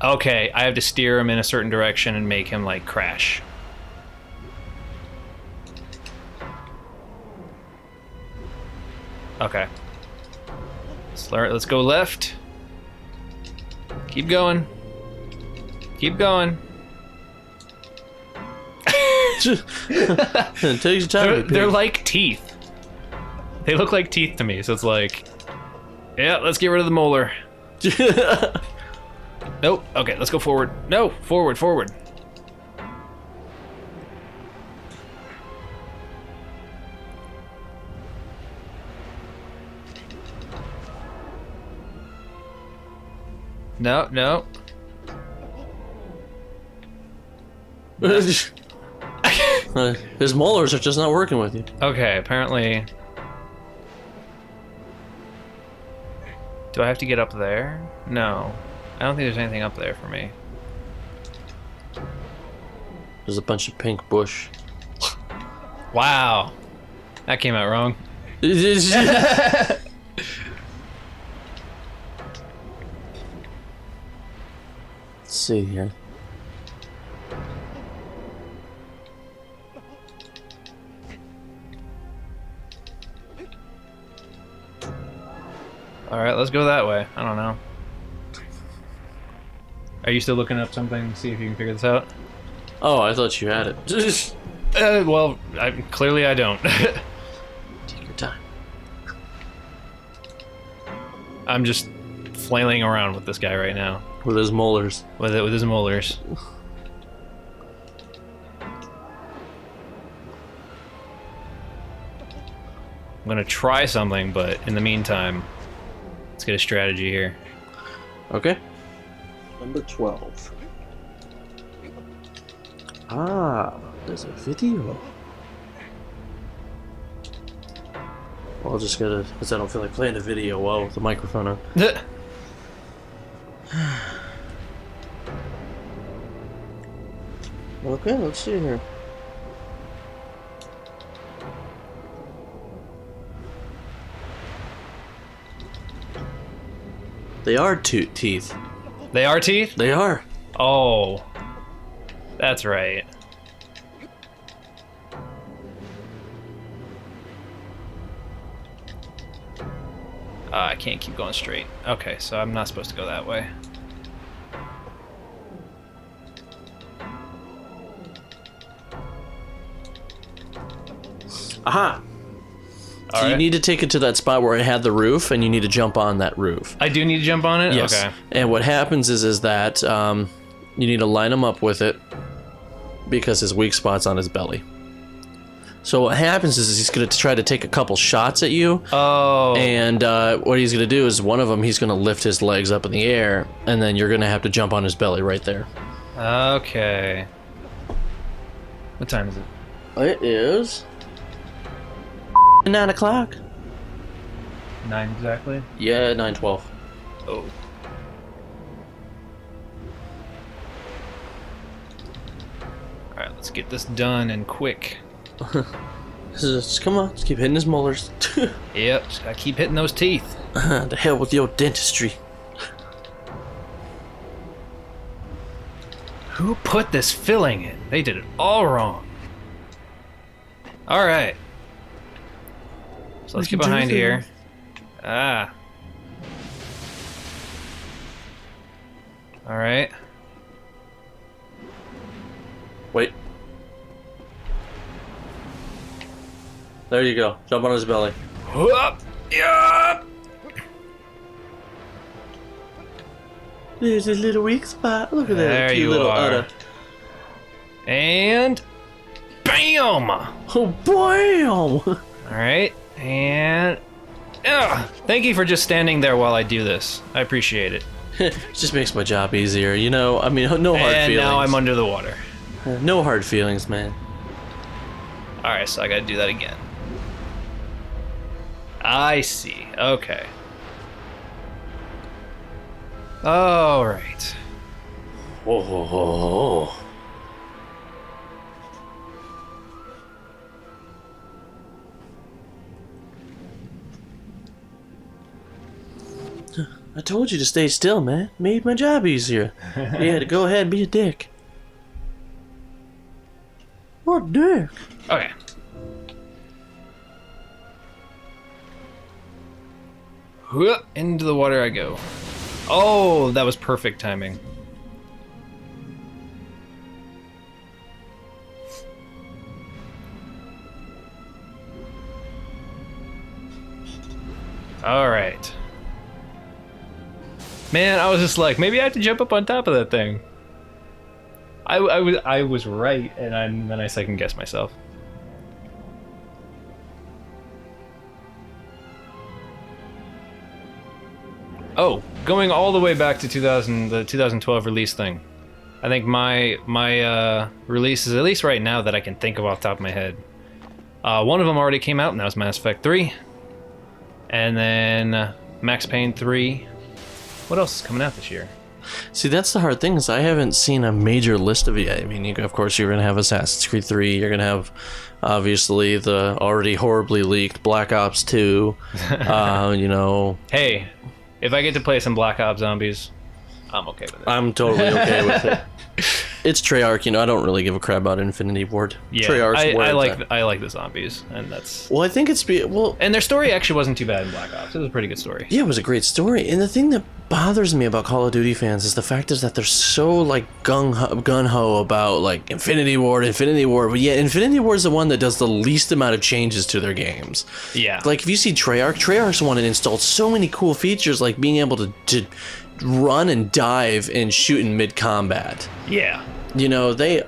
Okay, I have to steer him in a certain direction and make him like crash. Okay. Let's go left. Keep going. Keep going. It takes your time. They're like teeth. They look like teeth to me, so it's like, yeah, let's get rid of the molar. Nope. Okay, let's go forward. No, forward, forward. No, no. His molars are just not working with you. Okay, apparently. Do I have to get up there? No. I don't think there's anything up there for me. There's a bunch of pink bush. Wow. That came out wrong. Let's see here. Alright, let's go that way. I don't know. Are you still looking up something to see if you can figure this out? Oh, I thought you had it. Well, clearly I don't. Take your time. I'm just flailing around with this guy right now. With his molars. With his molars. I'm gonna try something, but in the meantime, let's get a strategy here. Okay. Number 12. Ah, there's a video. Well, I'll just gotta, because I don't feel like playing a video while with the microphone on. Okay, let's see here. They are teeth. They are teeth? They are. Oh. That's right. I can't keep going straight. Okay, so I'm not supposed to go that way. Aha! All So you right. need to take it to that spot where it had the roof, and you need to jump on that roof. I do need to jump on it? Yes. Okay. And what happens is that you need to line him up with it because his weak spot's on his belly. So what happens is he's going to try to take a couple shots at you. Oh. And what he's going to do is one of them, he's going to lift his legs up in the air, and then you're going to have to jump on his belly right there. Okay. What time is it? It is 9 o'clock. 9 exactly? Yeah, 9:12. Oh. Alright, let's get this done and quick. Just come on, just keep hitting his molars. Yep, just gotta keep hitting those teeth. The hell with your dentistry. Who put this filling in? They did it all wrong. Alright. So let's get behind here. Ah. Alright. Wait. There you go. Jump on his belly. Whoop! Yup! There's a little weak spot. Look at There that cute you little are. udder. And... BAM! Oh, bam! Alright, and... thank you for just standing there while I do this. I appreciate it. It just makes my job easier, you know? I mean, no hard And feelings. now I'm under the water. No hard feelings, man. Alright, so I gotta do that again. I see. Okay. Alright. Whoa, whoa, whoa, whoa. I told you to stay still, man. Made my job easier. You had to go ahead and be a dick. What dick? Okay. Whoop, into the water I go. Oh, that was perfect timing. All right. Man, I was just like, maybe I have to jump up on top of that thing. I was right, and then I second guessed myself. Oh, going all the way back to the 2012 release thing. I think my releases, at least right now that I can think of off the top of my head. One of them already came out, and that was Mass Effect 3. And then Max Payne 3. What else is coming out this year? See, that's the hard thing is I haven't seen a major list of it yet. I mean, of course, you're going to have Assassin's Creed 3. You're going to have, obviously, the already horribly leaked Black Ops 2. You know... Hey, if I get to play some Black Ops Zombies, I'm okay with it. I'm totally okay with it. It's Treyarch, you know, I don't really give a crap about Infinity Ward. Yeah, Treyarch's I like the zombies, and that's... Well, I think it's... Well, and their story actually wasn't too bad in Black Ops. It was a pretty good story. yeah, it was a great story. And the thing that bothers me about Call of Duty fans is the fact is that they're so, like, gung-ho about, like, Infinity Ward, but yeah, Infinity Ward is the one that does the least amount of changes to their games. Yeah. Like, if you see Treyarch's the one that installed so many cool features, like being able to run and dive and shoot in mid-combat. Yeah. You know, they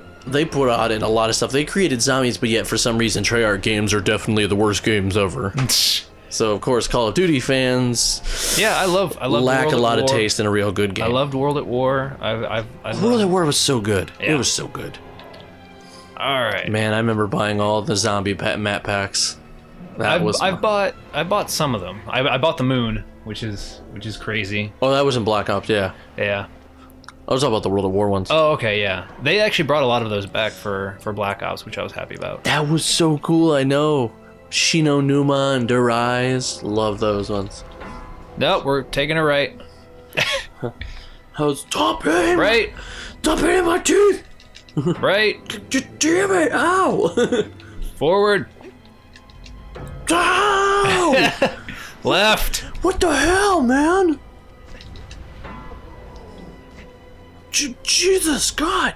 put out in a lot of stuff. They created zombies, but yet for some reason Treyarch games are definitely the worst games ever. So of course Call of Duty fans, yeah, I love lack a lot of War. taste in a real good game. I loved World at War. World at War was so good. Yeah. It was so good. All right. Man, I remember buying all the zombie map packs. That was. I bought some of them. I bought the Moon, which is crazy. Oh, that was in Black Ops. Yeah. Yeah. I was talking about the World at War ones. Oh, okay, yeah. They actually brought a lot of those back for Black Ops, which I was happy about. That was so cool. I know. Shino Numa and Durais. Love those ones. Nope, we're taking a right. Stop hitting! Right. Stop hitting my teeth! Right. Damn it! Ow! Forward. Ow! Left. What the hell, man? Jesus, God!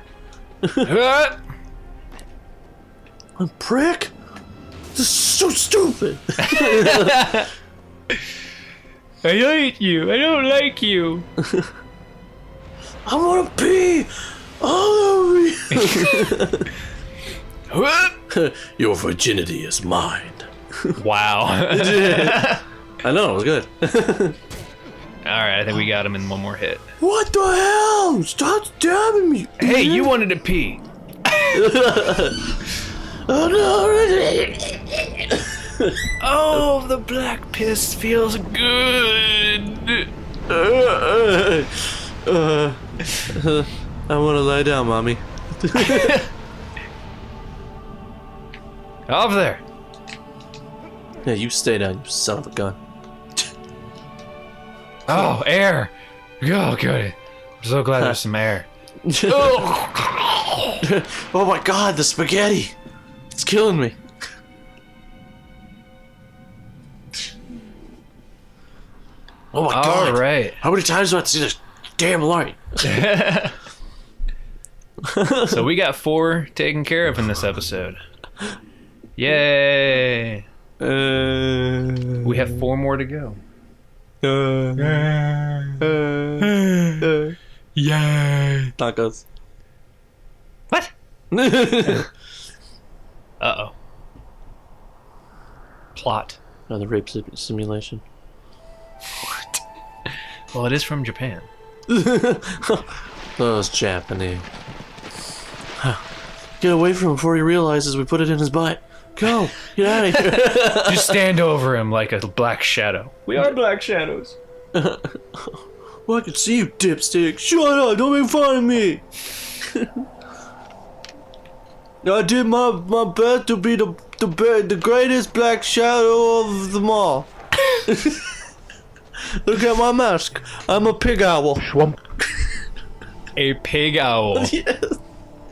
I A prick? This is so stupid! hate you. I don't like you. I wanna pee all over you! Your virginity is mine. Wow. I know, it was good. Alright, I think we got him in one more hit. What the hell? Stop stabbing me. Hey, you wanted to pee. Oh no. Oh, the black piss feels good. I want to lie down, mommy. Over there. Yeah, you stay down, you son of a gun. Oh, air. Oh, good. I'm so glad there's some air. Oh my god, the spaghetti! It's killing me. Oh my god. All right. How many times do I have to see this damn light? So we got 4 taken care of in this episode. Yay. We have 4 more to go. Yay. Tacos. What? Uh-oh. Plot. Another rape simulation. What? Well, it is from Japan. Those Japanese. Get away from him before he realizes we put it in his butt. Go! Get out of here! Just stand over him like a black shadow. We are black shadows. Well, I can see you, dipstick. Shut up! Don't make fun of me! I did my best to be the greatest black shadow of them all. Look at my mask. I'm a pig owl. A pig owl. Yes.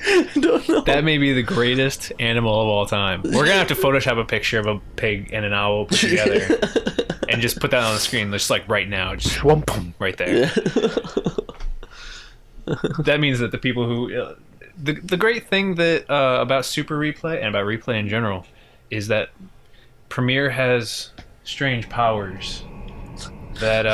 I don't know. That may be the greatest animal of all time. We're gonna have to Photoshop a picture of a pig and an owl put together and just put that on the screen, just like right now, just right there. Yeah. That means that the people who, the great thing that about Super Replay and about Replay in general is that Premiere has strange powers. That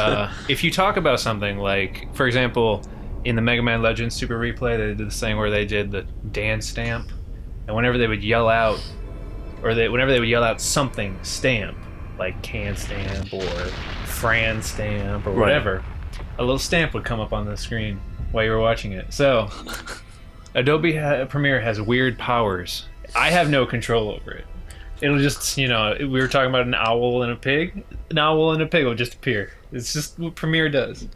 if you talk about something like, for example, in the Mega Man Legends Super Replay, they did this thing where they did the dance stamp, and whenever they would yell out, whenever they would yell out something stamp, like can stamp or Fran stamp or whatever, a little stamp would come up on the screen while you were watching it. So, Adobe Premiere has weird powers. I have no control over it. It'll just, we were talking about an owl and a pig. An owl and a pig will just appear. It's just what Premiere does.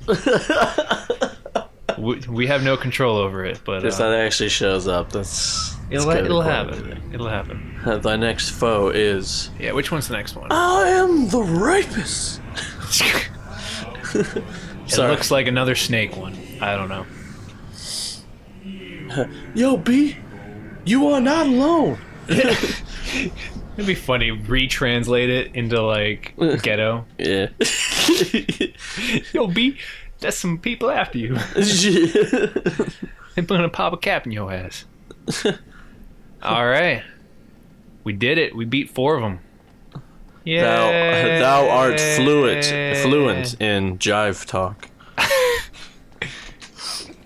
We have no control over it, but If that actually shows up, it'll happen. It'll happen. Thy next foe is... Yeah, which one's the next one? I am the rapist! It looks like another snake one. I don't know. Yo, B, you are not alone. It'd be funny, retranslate it into like ghetto. Yeah. Yo, B, there's some people after you. They're gonna pop a cap in your ass. Alright. We did it. We beat 4 of them. Yeah. Thou art fluent in jive talk.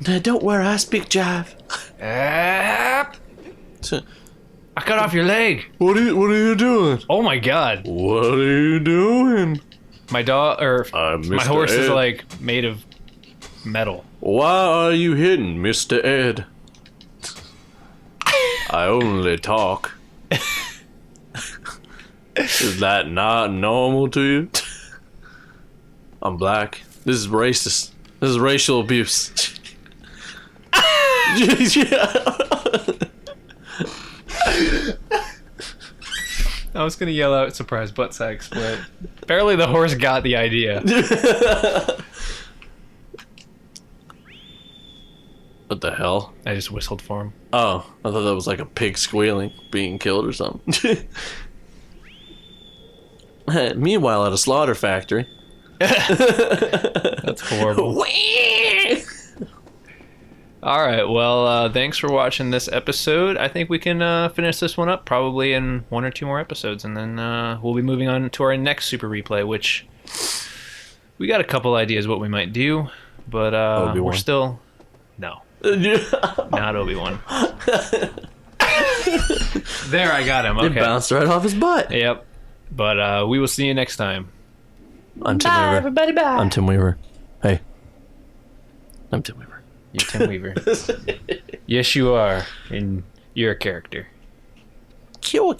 Don't worry, I speak jive. I cut off your leg. What are you doing? Oh my god. What are you doing? My my horse is Ed. like made of metal. Why are you hidden, Mr. Ed? I only talk. Is that not normal to you? I'm black. This is racist. This is racial abuse. I was gonna yell out surprise butt sack split. Apparently the horse got the idea. What the hell? I just whistled for him. Oh, I thought that was like a pig squealing, being killed or something. Meanwhile, at a slaughter factory. That's horrible. Alright, well, thanks for watching this episode. I think we can finish this one up probably in 1 or 2 more episodes, and then we'll be moving on to our next Super Replay, which we got a couple ideas what we might do, but we're still... No. Not Obi-Wan. There, I got him. It Okay. bounced right off his butt. Yep. But we will see you next time. I'm Tim Weaver. Everybody, bye. I'm Tim Weaver. Hey. I'm Tim Weaver. You're Tim Weaver. Yes, you are. And you're a character. Kill.